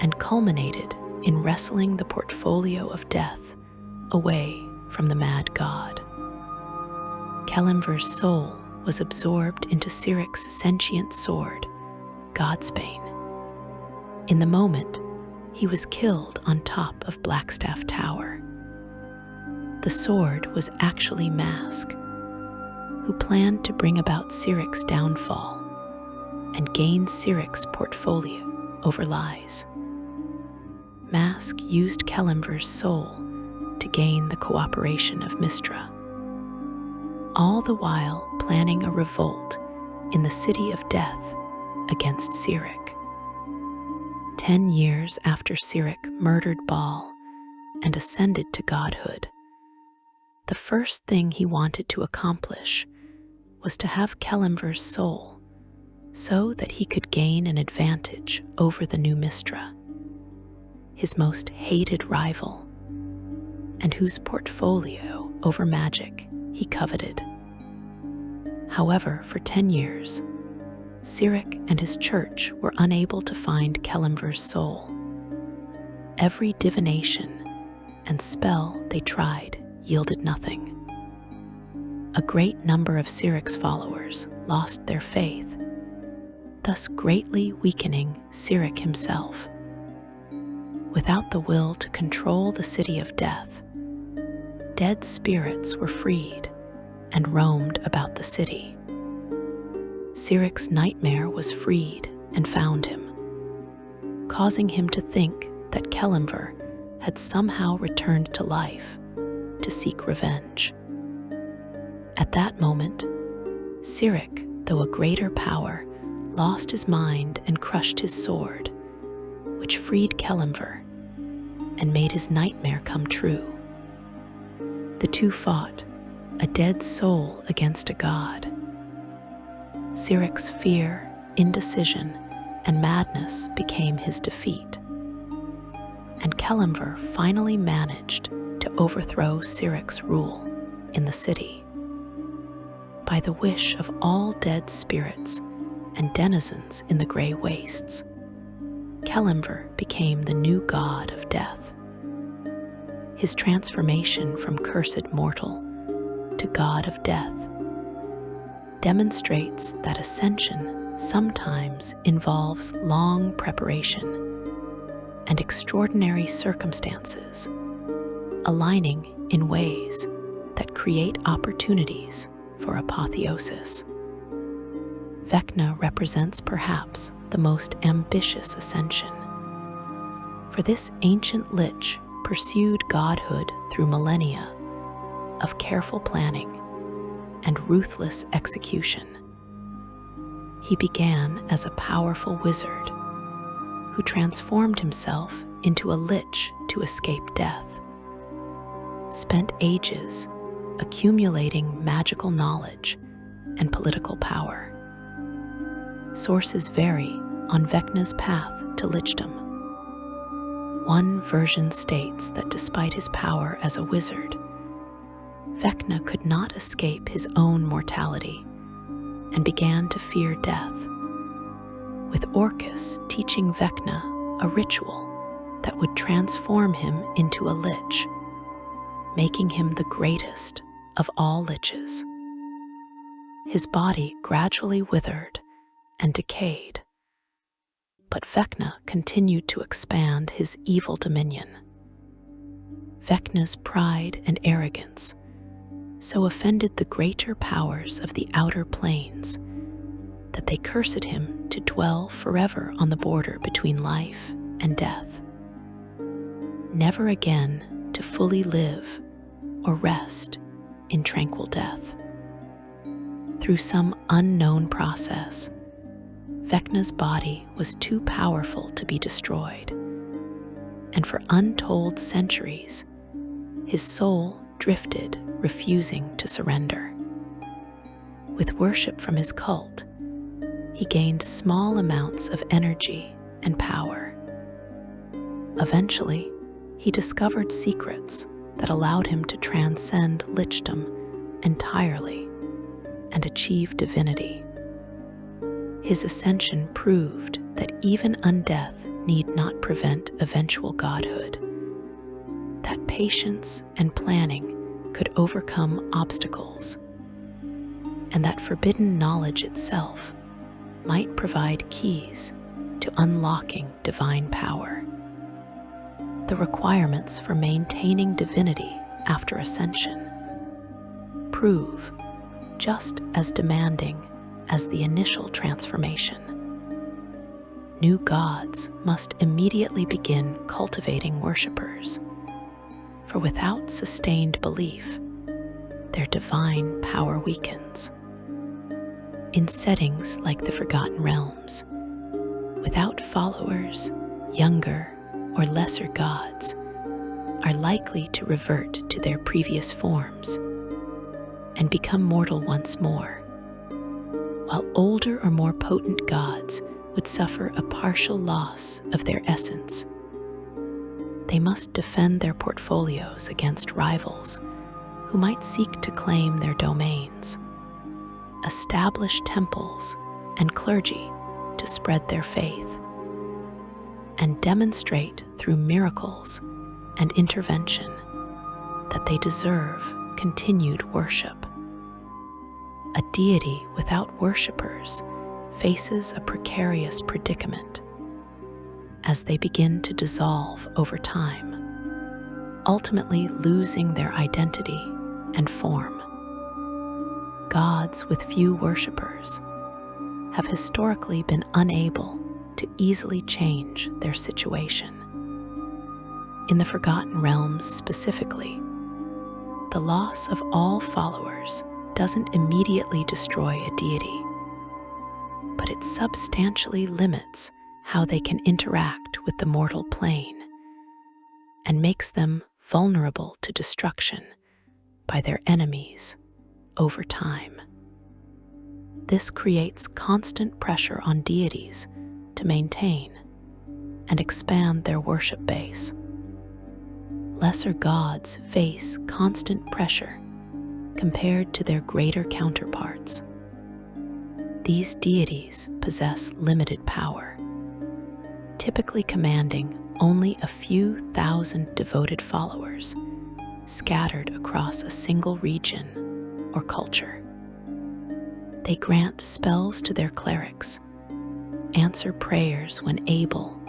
and culminated in wresting the portfolio of death away from the mad god. Kelemver's soul was absorbed into Sirik's sentient sword, Godsbane. In the moment, he was killed on top of Blackstaff Tower. The sword was actually Mask, who planned to bring about Sirik's downfall and gain Sirik's portfolio over lies. Mask used Kelemver's soul to gain the cooperation of Mystra, all the while planning a revolt in the city of death against Sirik. 10 years after Sirik murdered Baal and ascended to godhood, the first thing he wanted to accomplish was to have Kelemver's soul so that he could gain an advantage over the new Mistra, his most hated rival, and whose portfolio over magic he coveted. However, for 10 years, Sirik and his church were unable to find Kelemver's soul. Every divination and spell they tried yielded nothing. A great number of Sirik's followers lost their faith, thus greatly weakening Sirik himself. Without the will to control the city of death, dead spirits were freed and roamed about the city. Sirik's nightmare was freed and found him, causing him to think that Kelemver had somehow returned to life to seek revenge. At that moment, Sirik, though a greater power, lost his mind and crushed his sword, which freed Kelemver and made his nightmare come true. The two fought, a dead soul against a god. Sirik's fear, indecision, and madness became his defeat, and Kelemver finally managed to overthrow Sirik's rule in the city. By the wish of all dead spirits and denizens in the Grey Wastes, Kelemver became the new god of death. His transformation from cursed mortal to god of death demonstrates that ascension sometimes involves long preparation and extraordinary circumstances, aligning in ways that create opportunities for apotheosis. Vecna represents perhaps the most ambitious ascension, for this ancient lich pursued godhood through millennia of careful planning and ruthless execution. He began as a powerful wizard who transformed himself into a lich to escape death, spent ages accumulating magical knowledge and political power. Sources vary on Vecna's path to lichdom. One version states that despite his power as a wizard, Vecna could not escape his own mortality and began to fear death, with Orcus teaching Vecna a ritual that would transform him into a lich, making him the greatest of all liches. His body gradually withered and decayed, but Vecna continued to expand his evil dominion. Vecna's pride and arrogance so offended the greater powers of the outer planes that they cursed him to dwell forever on the border between life and death, never again to fully live or rest in tranquil death. Through some unknown process, Vecna's body was too powerful to be destroyed, and for untold centuries, his soul drifted, refusing to surrender. With worship from his cult, he gained small amounts of energy and power. Eventually, he discovered secrets that allowed him to transcend lichdom entirely and achieve divinity. His ascension proved that even undeath need not prevent eventual godhood, that patience and planning could overcome obstacles, and that forbidden knowledge itself might provide keys to unlocking divine power. The requirements for maintaining divinity after ascension prove just as demanding as the initial transformation. New gods must immediately begin cultivating worshippers, for without sustained belief, their divine power weakens. In settings like the Forgotten Realms, without followers, younger or lesser gods are likely to revert to their previous forms and become mortal once more, while older or more potent gods would suffer a partial loss of their essence. They must defend their portfolios against rivals who might seek to claim their domains, establish temples and clergy to spread their faith, and demonstrate through miracles and intervention that they deserve continued worship. A deity without worshippers faces a precarious predicament as they begin to dissolve over time, ultimately losing their identity and form. Gods with few worshippers have historically been unable to easily change their situation. In the Forgotten Realms specifically, the loss of all followers doesn't immediately destroy a deity, but it substantially limits how they can interact with the mortal plane and makes them vulnerable to destruction by their enemies over time. This creates constant pressure on deities to maintain and expand their worship base. Lesser gods face constant pressure compared to their greater counterparts. These deities possess limited power, typically commanding only a few thousand devoted followers scattered across a single region or culture. They grant spells to their clerics, answer prayers when able,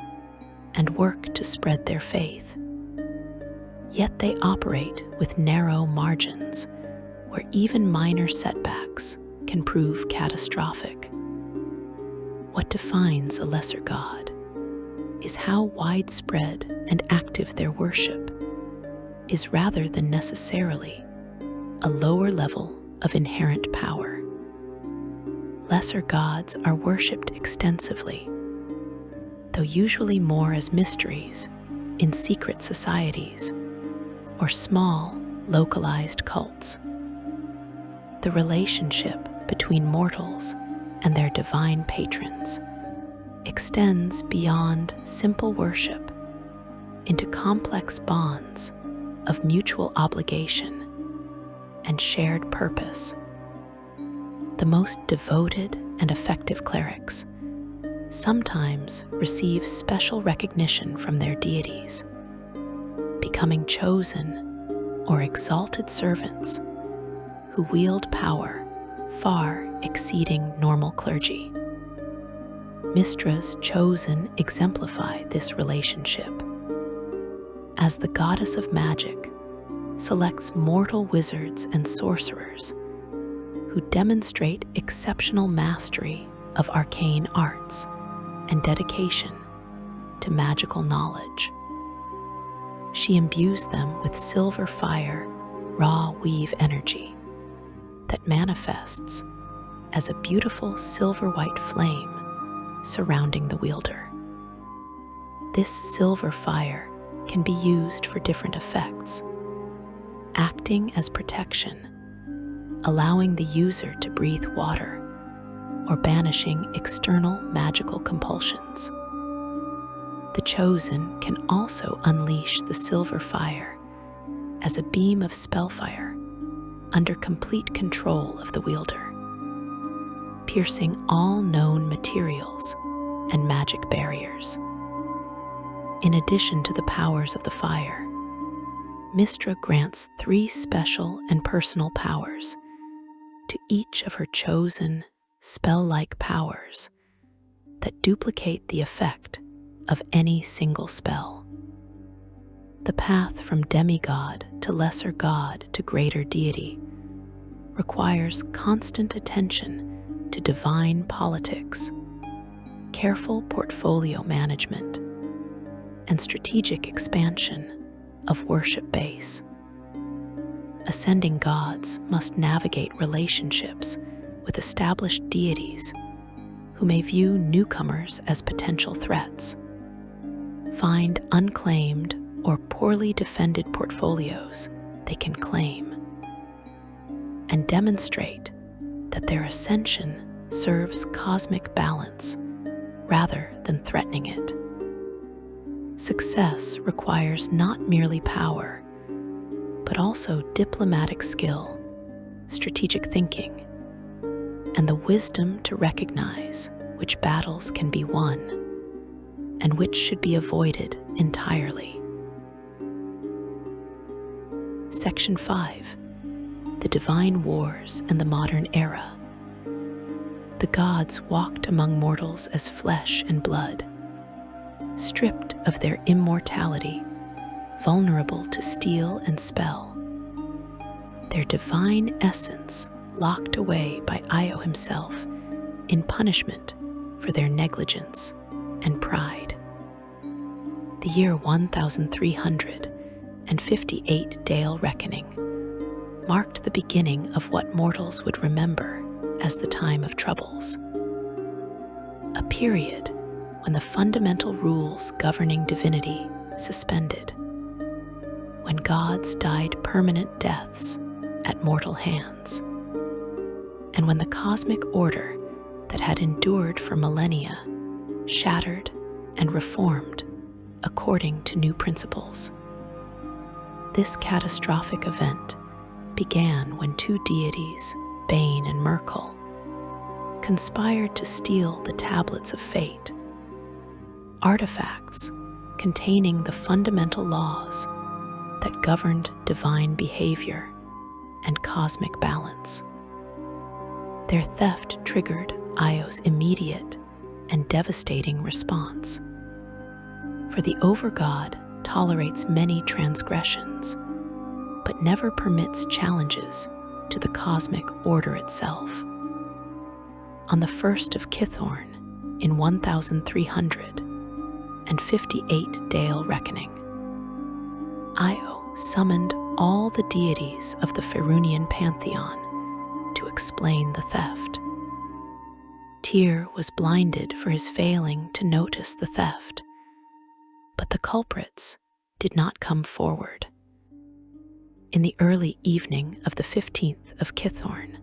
and work to spread their faith. Yet they operate with narrow margins where even minor setbacks can prove catastrophic. What defines a lesser god is how widespread and active their worship is rather than necessarily a lower level of inherent power. Lesser gods are worshipped extensively, though usually more as mysteries in secret societies or small, localized cults. The relationship between mortals and their divine patrons extends beyond simple worship into complex bonds of mutual obligation and shared purpose. The most devoted and effective clerics sometimes receive special recognition from their deities, becoming chosen or exalted servants who wield power far exceeding normal clergy. Mystra's chosen exemplify this relationship, as the goddess of magic selects mortal wizards and sorcerers who demonstrate exceptional mastery of arcane arts and dedication to magical knowledge. She imbues them with silver fire, raw weave energy that manifests as a beautiful silver-white flame surrounding the wielder. This silver fire can be used for different effects, acting as protection, allowing the user to breathe water, or banishing external magical compulsions. The chosen can also unleash the silver fire as a beam of spellfire under complete control of the wielder, piercing all known materials and magic barriers. In addition to the powers of the fire, Mystra grants 3 special and personal powers to each of her chosen spell-like powers that duplicate the effect of any single spell. The path from demigod to lesser god to greater deity requires constant attention to divine politics, careful portfolio management, and strategic expansion of worship base. Ascending gods must navigate relationships with established deities who may view newcomers as potential threats, find unclaimed or poorly defended portfolios they can claim, and demonstrate that their ascension serves cosmic balance rather than threatening it. Success requires not merely power, but also diplomatic skill, strategic thinking, and the wisdom to recognize which battles can be won and which should be avoided entirely. Section 5. The Divine Wars and the Modern Era. The gods walked among mortals as flesh and blood, stripped of their immortality, vulnerable to steel and spell, their divine essence locked away by Io himself in punishment for their negligence and pride. The year 1358 Dale Reckoning marked the beginning of what mortals would remember as the Time of Troubles, a period when the fundamental rules governing divinity suspended, when gods died permanent deaths at mortal hands, and when the cosmic order that had endured for millennia shattered and reformed according to new principles. This catastrophic event began when two deities, Bane and Merkle, conspired to steal the tablets of fate, artifacts containing the fundamental laws that governed divine behavior and cosmic balance. Their theft triggered Io's immediate and devastating response. For the Overgod tolerates many transgressions, but never permits challenges to the cosmic order itself. On the 1st of Kithorn, in 1358 Dale Reckoning, Io summoned all the deities of the Faerunian pantheon to explain the theft. Tyr was blinded for his failing to notice the theft, but the culprits did not come forward. In the early evening of the 15th of Kithorn,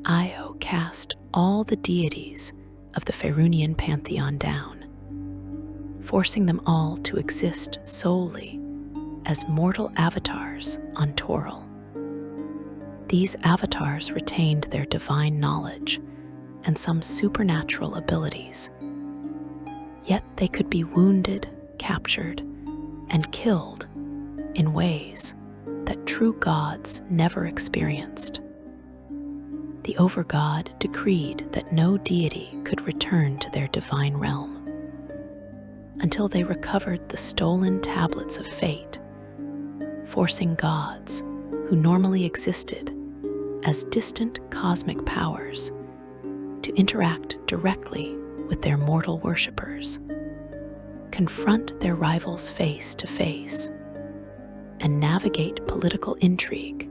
Io cast all the deities of the Faerunian pantheon down, forcing them all to exist solely as mortal avatars on Toril. These avatars retained their divine knowledge and some supernatural abilities, yet they could be wounded, captured, and killed in ways that true gods never experienced. The Overgod decreed that no deity could return to their divine realm until they recovered the stolen tablets of fate, forcing gods who normally existed as distant cosmic powers to interact directly with their mortal worshippers, confront their rivals face to face, and navigate political intrigue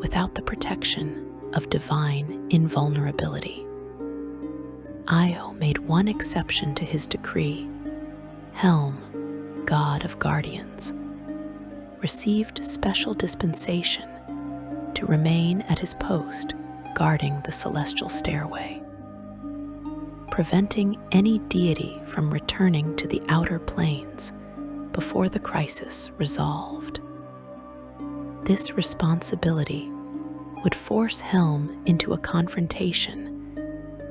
without the protection of divine invulnerability. Io made one exception to his decree. Helm, god of guardians, received special dispensation to remain at his post guarding the celestial stairway, preventing any deity from returning to the outer planes before the crisis resolved. This responsibility would force Helm into a confrontation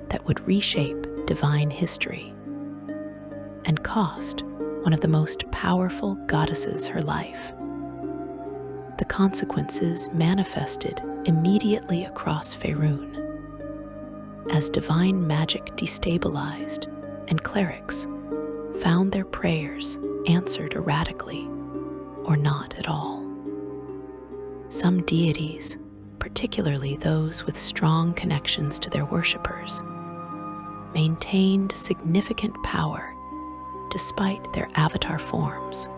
that would reshape divine history and cost one of the most powerful goddesses her life. The consequences manifested immediately across Faerun, as divine magic destabilized and clerics found their prayers answered erratically or not at all. Some deities, particularly those with strong connections to their worshippers, maintained significant power despite their avatar forms,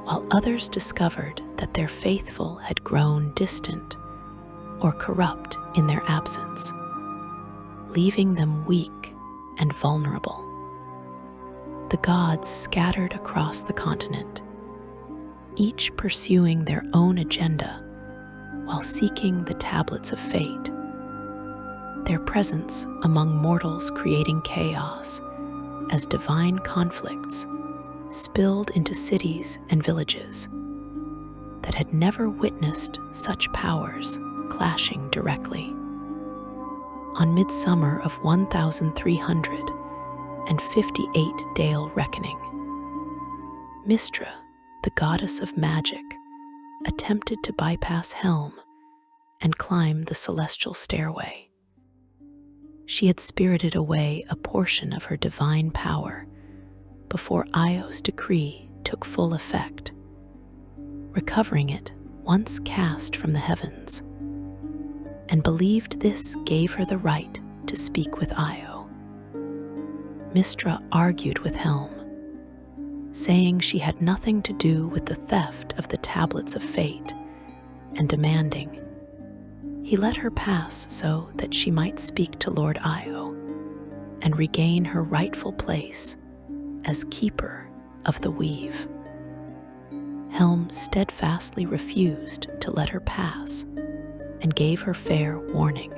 while others discovered that their faithful had grown distant or corrupt in their absence, leaving them weak and vulnerable. The gods scattered across the continent, each pursuing their own agenda while seeking the tablets of fate. Their presence among mortals creating chaos as divine conflicts spilled into cities and villages that had never witnessed such powers clashing directly. On midsummer of 1358 Dale reckoning, Mystra, the goddess of magic, attempted to bypass Helm and climb the celestial stairway. She had spirited away a portion of her divine power before Io's decree took full effect, recovering it once cast from the heavens, and believed this gave her the right to speak with Io. Mystra argued with Helm, saying she had nothing to do with the theft of the tablets of fate, and demanding he let her pass so that she might speak to Lord Io and regain her rightful place as keeper of the weave. Helm steadfastly refused to let her pass and gave her fair warning.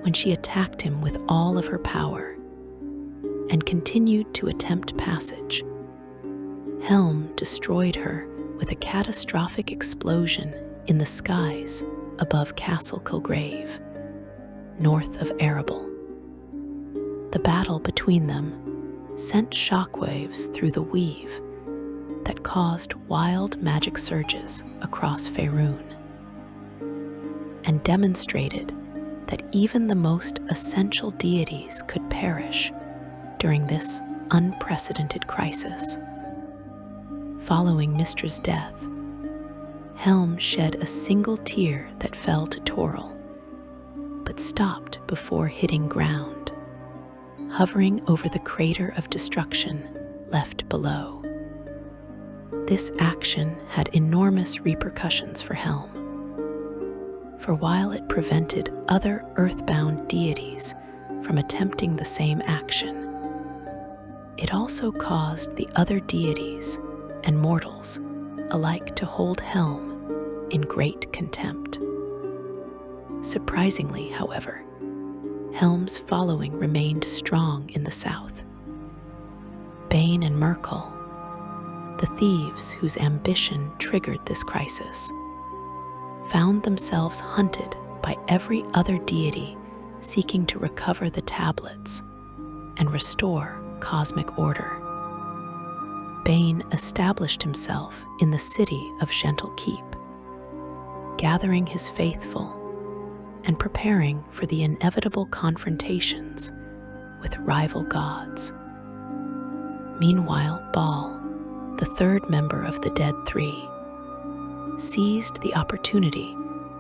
When she attacked him with all of her power and continued to attempt passage, Helm destroyed her with a catastrophic explosion in the skies above Castle Kilgrave, north of Erebor. The battle between them sent shockwaves through the weave that caused wild magic surges across Faerun, and demonstrated that even the most essential deities could perish during this unprecedented crisis. Following Mystra's death, Helm shed a single tear that fell to Toril, but stopped before hitting ground, hovering over the crater of destruction left below. This action had enormous repercussions for Helm, for while it prevented other earthbound deities from attempting the same action, it also caused the other deities and mortals alike to hold Helm in great contempt. Surprisingly, however, Helm's following remained strong in the south. Bane and Myrkul, the thieves whose ambition triggered this crisis, found themselves hunted by every other deity seeking to recover the tablets and restore cosmic order. Bane established himself in the city of Gentle Keep, gathering his faithful and preparing for the inevitable confrontations with rival gods. Meanwhile, Baal, the third member of the Dead Three, seized the opportunity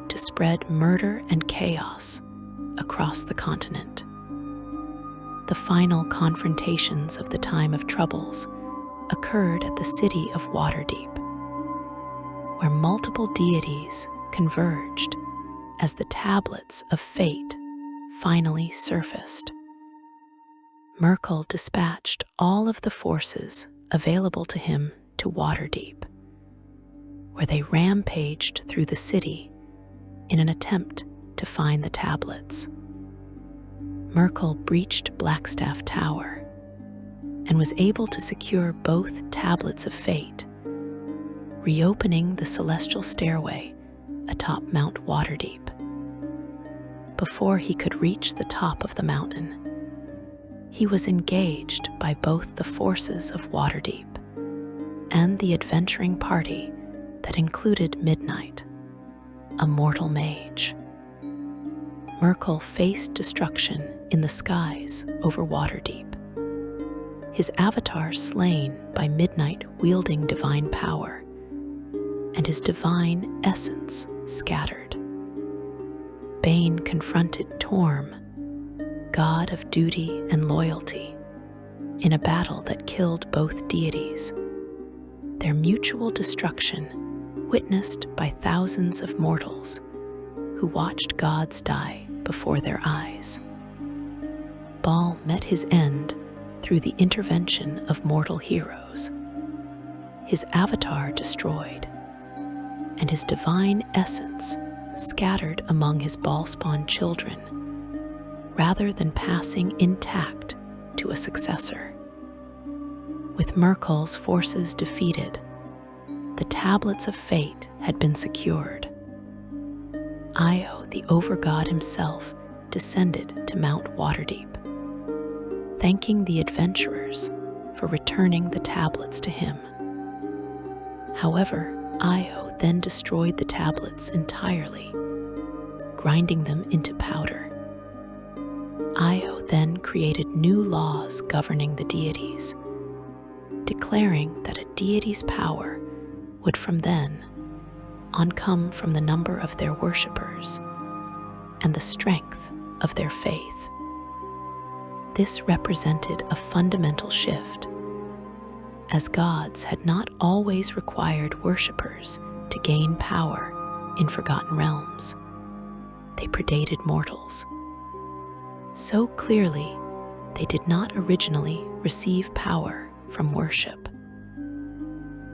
to spread murder and chaos across the continent. The final confrontations of the Time of Troubles occurred at the city of Waterdeep, where multiple deities converged as the tablets of fate finally surfaced. Myrkul dispatched all of the forces available to him to Waterdeep, where they rampaged through the city in an attempt to find the tablets. Myrkul breached Blackstaff Tower and was able to secure both tablets of fate, reopening the celestial stairway atop Mount Waterdeep. Before he could reach the top of the mountain, he was engaged by both the forces of Waterdeep and the adventuring party that included Midnight, a mortal mage. Myrkul faced destruction in the skies over Waterdeep, his avatar slain by Midnight wielding divine power, and his divine essence scattered. Bane confronted Torm, god of duty and loyalty, in a battle that killed both deities, their mutual destruction witnessed by thousands of mortals who watched gods die before their eyes. Baal met his end through the intervention of mortal heroes, his avatar destroyed, and his divine essence scattered among his Baal-spawn children, rather than passing intact to a successor. With Merkul's forces defeated, the tablets of fate had been secured. Io, the overgod himself, descended to Mount Waterdeep, thanking the adventurers for returning the tablets to him. However, Io then destroyed the tablets entirely, grinding them into powder. Io then created new laws governing the deities, declaring that a deity's power would from then on come from the number of their worshippers and the strength of their faith. This represented a fundamental shift, as gods had not always required worshippers to gain power in forgotten realms. They predated mortals. So clearly, they did not originally receive power from worship.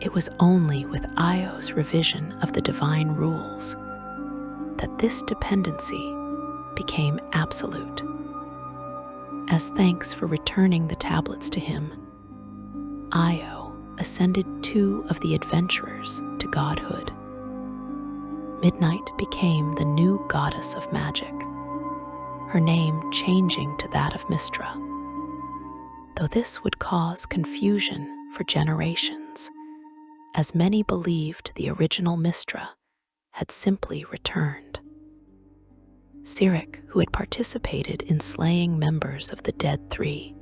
It was only with Io's revision of the divine rules that this dependency became absolute. As thanks for returning the tablets to him, Io ascended 2 of the adventurers to godhood. Midnight became the new goddess of magic, her name changing to that of Mystra. Though this would cause confusion for generations, as many believed the original Mystra had simply returned. Cyric, who had participated in slaying members of the Dead Three,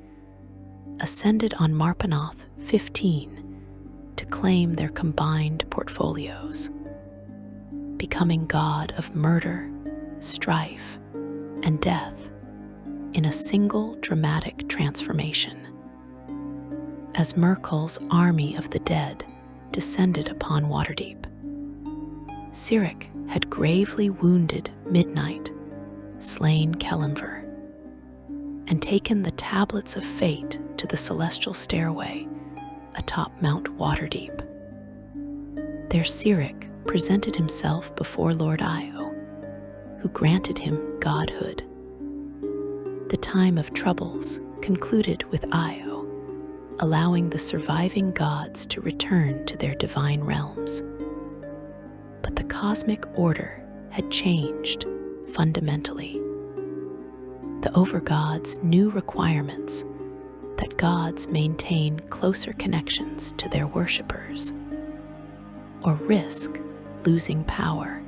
ascended on Marpenoth 15 to claim their combined portfolios, becoming god of murder, strife, and death in a single dramatic transformation. As Merkul's army of the dead descended upon Waterdeep, Cyric had gravely wounded Midnight, slain Kelemver, and taken the tablets of fate to the celestial stairway atop Mount Waterdeep. There Cyric presented himself before Lord Io, who granted him godhood. The time of troubles concluded with Io, allowing the surviving gods to return to their divine realms. But the cosmic order had changed fundamentally. The overgods' new requirements that gods maintain closer connections to their worshippers, or risk losing power,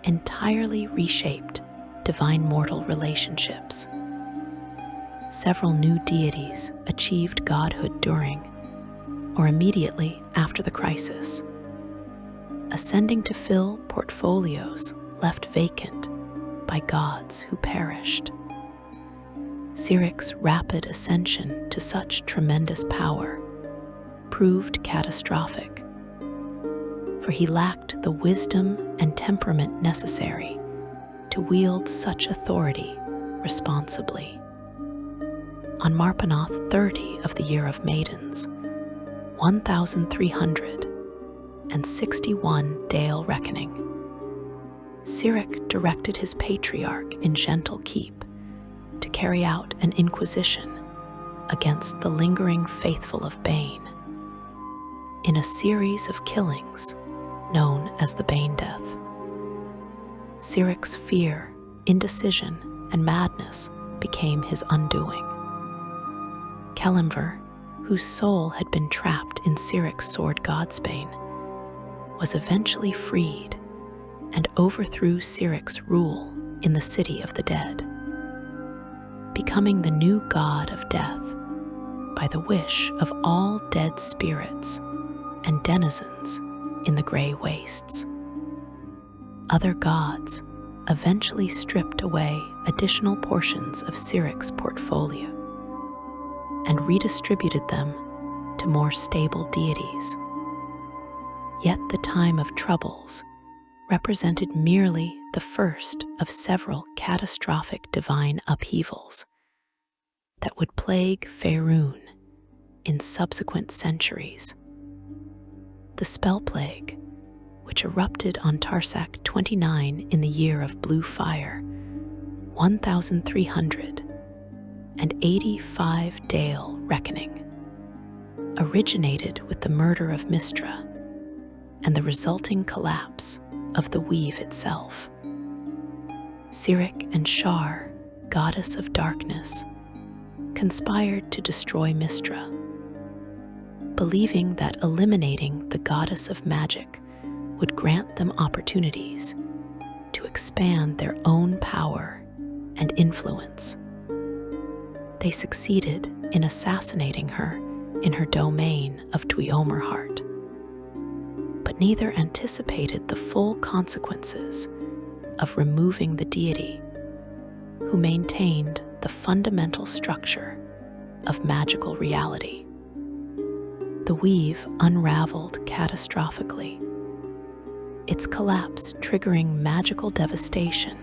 entirely reshaped divine mortal relationships. Several new deities achieved godhood during or immediately after the crisis, ascending to fill portfolios left vacant by gods who perished. Cyric's rapid ascension to such tremendous power proved catastrophic, for he lacked the wisdom and temperament necessary to wield such authority responsibly. On Marpenoth 30 of the Year of Maidens, 1361 Dale Reckoning, Cyric directed his patriarch in Gentle Keep to carry out an inquisition against the lingering faithful of Bane. In a series of killings known as the Bane Death, Cyric's fear, indecision, and madness became his undoing. Kelemver, whose soul had been trapped in Cyric's sword Godsbane, was eventually freed and overthrew Cyric's rule in the City of the Dead, becoming the new god of death by the wish of all dead spirits and denizens in the Grey Wastes. Other gods eventually stripped away additional portions of Cyric's portfolio and redistributed them to more stable deities, Yet the time of troubles represented merely the first of several catastrophic divine upheavals that would plague Faerûn in subsequent centuries. The Spell Plague, which erupted on Tarsak 29 in the year of Blue Fire, 1385 Dale Reckoning, originated with the murder of Mistra and the resulting collapse of the weave itself. Sirik and Shar, goddess of darkness, conspired to destroy Mistra, believing that eliminating the goddess of magic would grant them opportunities to expand their own power and influence. They succeeded in assassinating her in her domain of Tuiomerheart, but neither anticipated the full consequences of removing the deity who maintained the fundamental structure of magical reality. The weave unraveled catastrophically, its collapse triggering magical devastation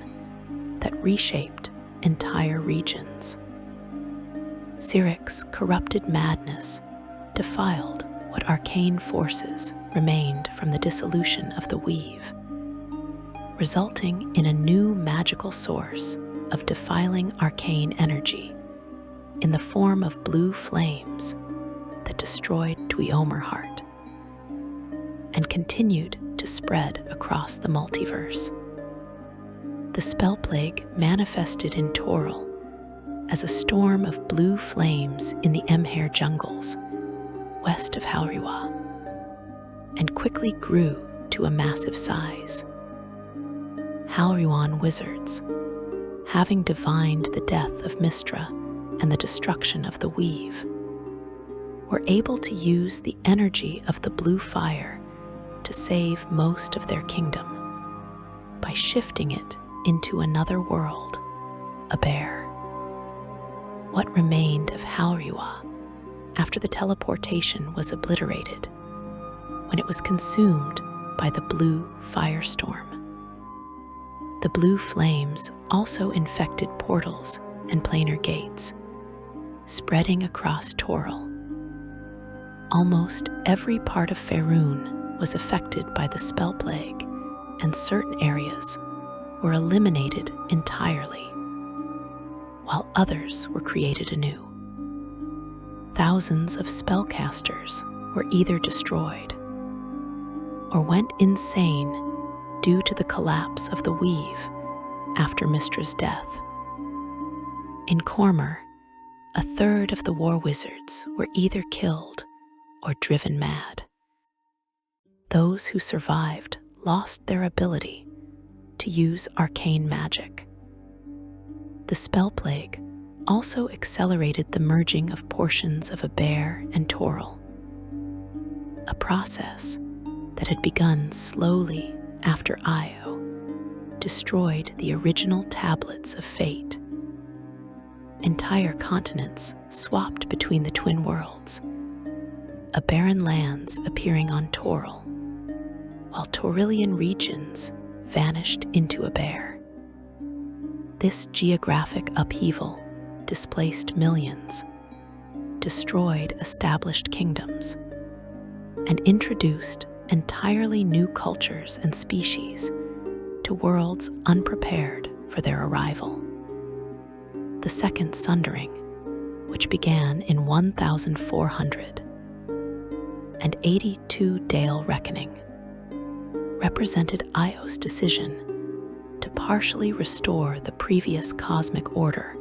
that reshaped entire regions. Sirik's corrupted madness defiled what arcane forces remained from the dissolution of the weave, resulting in a new magical source of defiling arcane energy in the form of blue flames that destroyed Tuiomerheart and continued to spread across the multiverse. The Spell Plague manifested in Toril as a storm of blue flames in the Emhyr jungles west of Halriwa, and quickly grew to a massive size. Halriwan wizards, having divined the death of Mistra and the destruction of the weave, were able to use the energy of the blue fire to save most of their kingdom by shifting it into another world, Abair. What remained of Halriwa after the teleportation was obliterated when it was consumed by the blue firestorm? The blue flames also infected portals and planar gates, spreading across Toril. Almost every part of Faerûn was affected by the Spell Plague, and certain areas were eliminated entirely, while others were created anew. Thousands of spellcasters were either destroyed or went insane due to the collapse of the weave after Mistra's death. In Cormor, a third of the war wizards were either killed or driven mad. Those who survived lost their ability to use arcane magic. The Spell Plague also accelerated the merging of portions of Abair and Toril, a process that had begun slowly after Io destroyed the original tablets of fate. Entire continents swapped between the twin worlds, Abaran lands appearing on Toril, while Torilian regions vanished into Abair. This geographic upheaval displaced millions, destroyed established kingdoms, and introduced entirely new cultures and species to worlds unprepared for their arrival. The Second Sundering, which began in 1482 Dale Reckoning, represented Io's decision to partially restore the previous cosmic order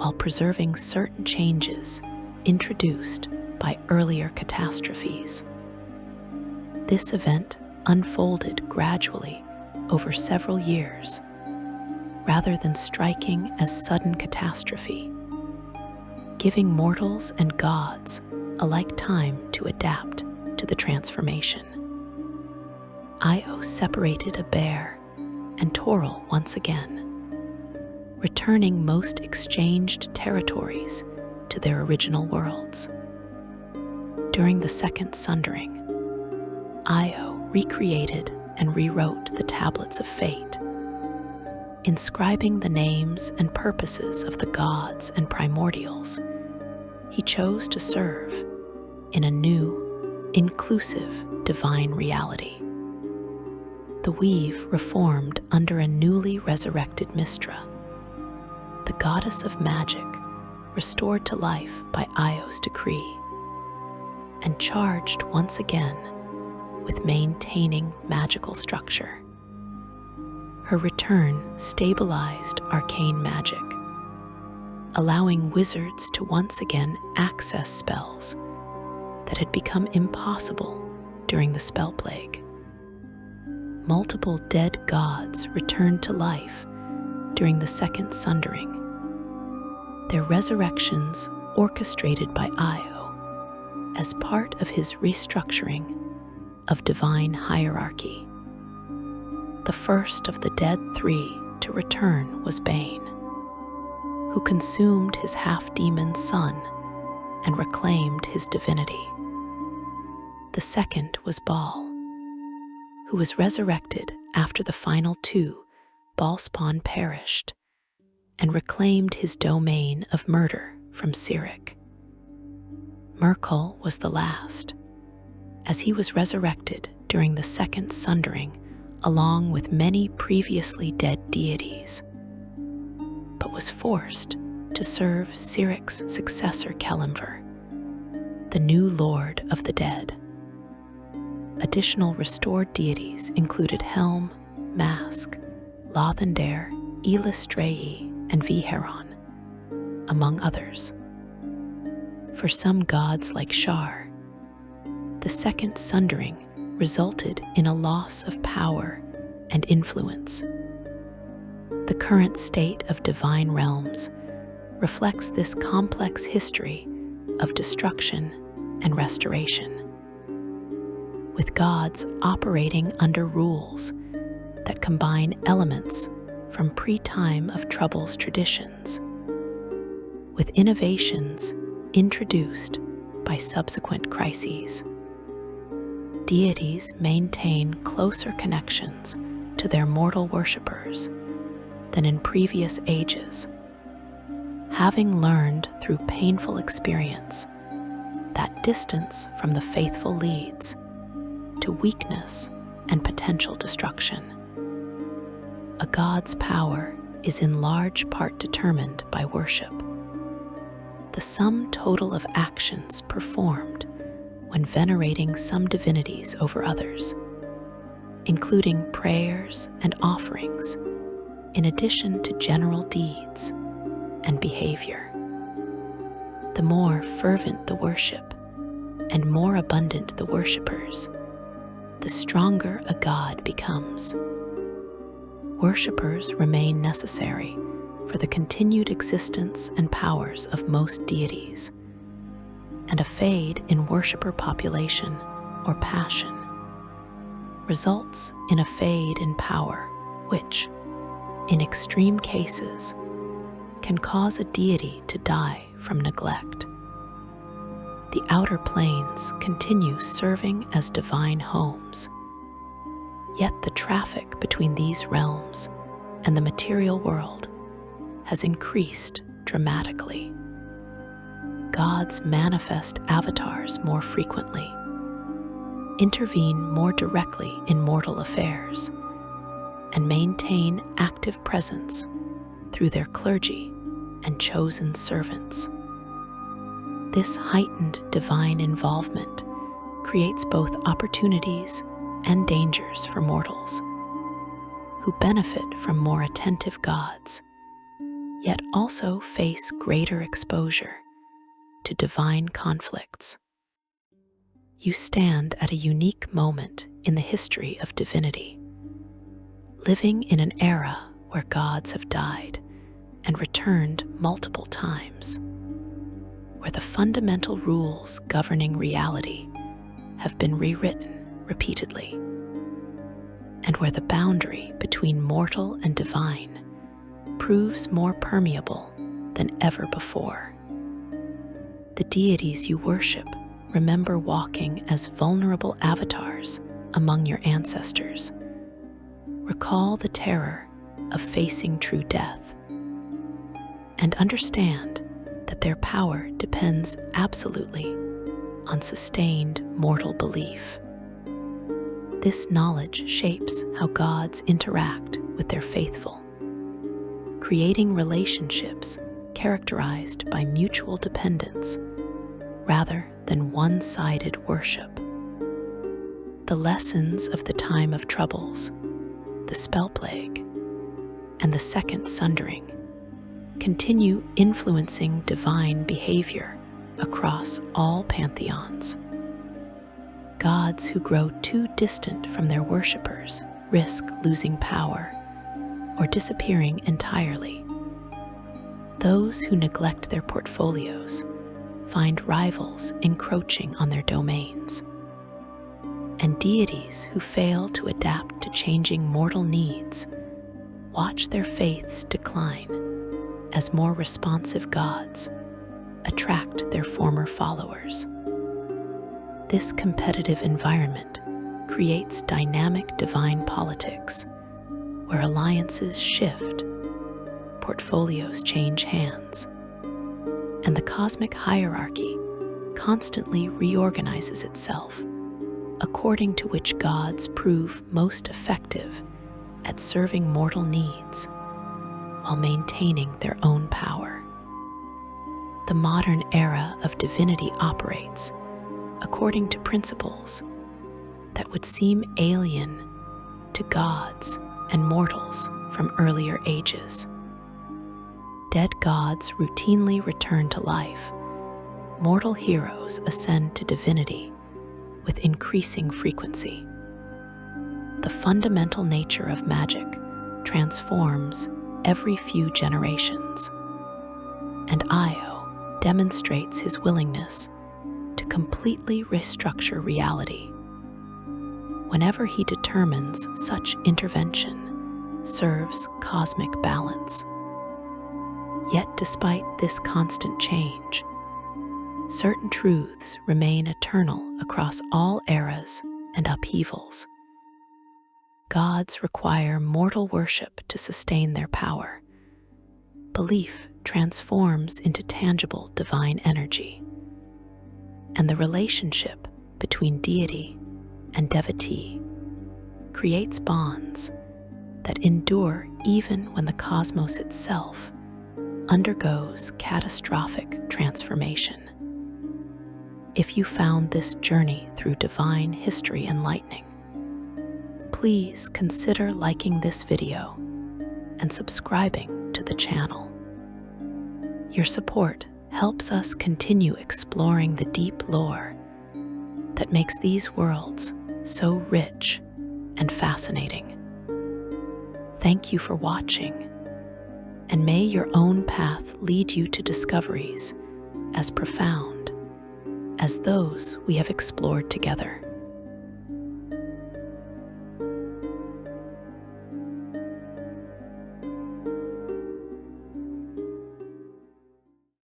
while preserving certain changes introduced by earlier catastrophes. This event unfolded gradually over several years, rather than striking as sudden catastrophe, giving mortals and gods alike time to adapt to the transformation. Io separated Abair and Toril once again, returning most exchanged territories to their original worlds. During the Second Sundering, Io recreated and rewrote the tablets of fate, inscribing the names and purposes of the gods and primordials he chose to serve in a new, inclusive divine reality. The weave reformed under a newly resurrected Mystra, the goddess of magic restored to life by Io's decree, and charged once again with maintaining magical structure. Her return stabilized arcane magic, allowing wizards to once again access spells that had become impossible during the spell plague. Multiple dead gods returned to life during the Second Sundering, their resurrections orchestrated by Io as part of his restructuring of divine hierarchy. The first of the dead three to return was Bane, who consumed his half-demon son and reclaimed his divinity. The second was Baal, who was resurrected after the final two, Baalspawn, perished and reclaimed his domain of murder from Cyric. Myrkul was the last, as he was resurrected during the Second Sundering along with many previously dead deities, but was forced to serve Cyric's successor Kelemvir, the new Lord of the Dead. Additional restored deities included Helm, Mask, Lothendare, Elistrae, and Viheron, among others. For some gods like Shar, the Second Sundering resulted in a loss of power and influence. The current state of divine realms reflects this complex history of destruction and restoration, with gods operating under rules that combine elements from pre-time of Trouble's traditions with innovations introduced by subsequent crises. Deities maintain closer connections to their mortal worshippers than in previous ages, having learned through painful experience that distance from the faithful leads to weakness and potential destruction. A god's power is in large part determined by worship. The sum total of actions performed when venerating some divinities over others, including prayers and offerings, in addition to general deeds and behavior. The more fervent the worship and more abundant the worshippers, the stronger a god becomes. Worshippers remain necessary for the continued existence and powers of most deities, and a fade in worshipper population or passion results in a fade in power, which, in extreme cases, can cause a deity to die from neglect. The outer planes continue serving as divine homes, yet the traffic between these realms and the material world has increased dramatically. Gods manifest avatars more frequently, intervene more directly in mortal affairs, and maintain active presence through their clergy and chosen servants. This heightened divine involvement creates both opportunities and dangers for mortals, who benefit from more attentive gods, yet also face greater exposure to divine conflicts. You stand at a unique moment in the history of divinity, living in an era where gods have died and returned multiple times, where the fundamental rules governing reality have been rewritten repeatedly, and where the boundary between mortal and divine proves more permeable than ever before. The deities you worship remember walking as vulnerable avatars among your ancestors. Recall the terror of facing true death, and understand that their power depends absolutely on sustained mortal belief. This knowledge shapes how gods interact with their faithful, creating relationships characterized by mutual dependence rather than one-sided worship. The lessons of the time of troubles, the spell plague, and the second sundering continue influencing divine behavior across all pantheons. Gods who grow too distant from their worshippers risk losing power or disappearing entirely. Those who neglect their portfolios find rivals encroaching on their domains, and deities who fail to adapt to changing mortal needs watch their faiths decline as more responsive gods attract their former followers. This competitive environment creates dynamic divine politics where alliances shift, portfolios change hands, and the cosmic hierarchy constantly reorganizes itself according to which gods prove most effective at serving mortal needs while maintaining their own power. The modern era of divinity operates according to principles that would seem alien to gods and mortals from earlier ages. Dead gods routinely return to life. Mortal heroes ascend to divinity with increasing frequency. The fundamental nature of magic transforms every few generations, and Io demonstrates his willingness to completely restructure reality. Whenever he determines such intervention serves cosmic balance. Yet despite this constant change, certain truths remain eternal across all eras and upheavals. Gods require mortal worship to sustain their power. Belief transforms into tangible divine energy, and the relationship between deity and devotee creates bonds that endure even when the cosmos itself undergoes catastrophic transformation. If you found this journey through divine history enlightening, please consider liking this video and subscribing to the channel. Your support helps us continue exploring the deep lore that makes these worlds so rich and fascinating. Thank you for watching, and may your own path lead you to discoveries as profound as those we have explored together.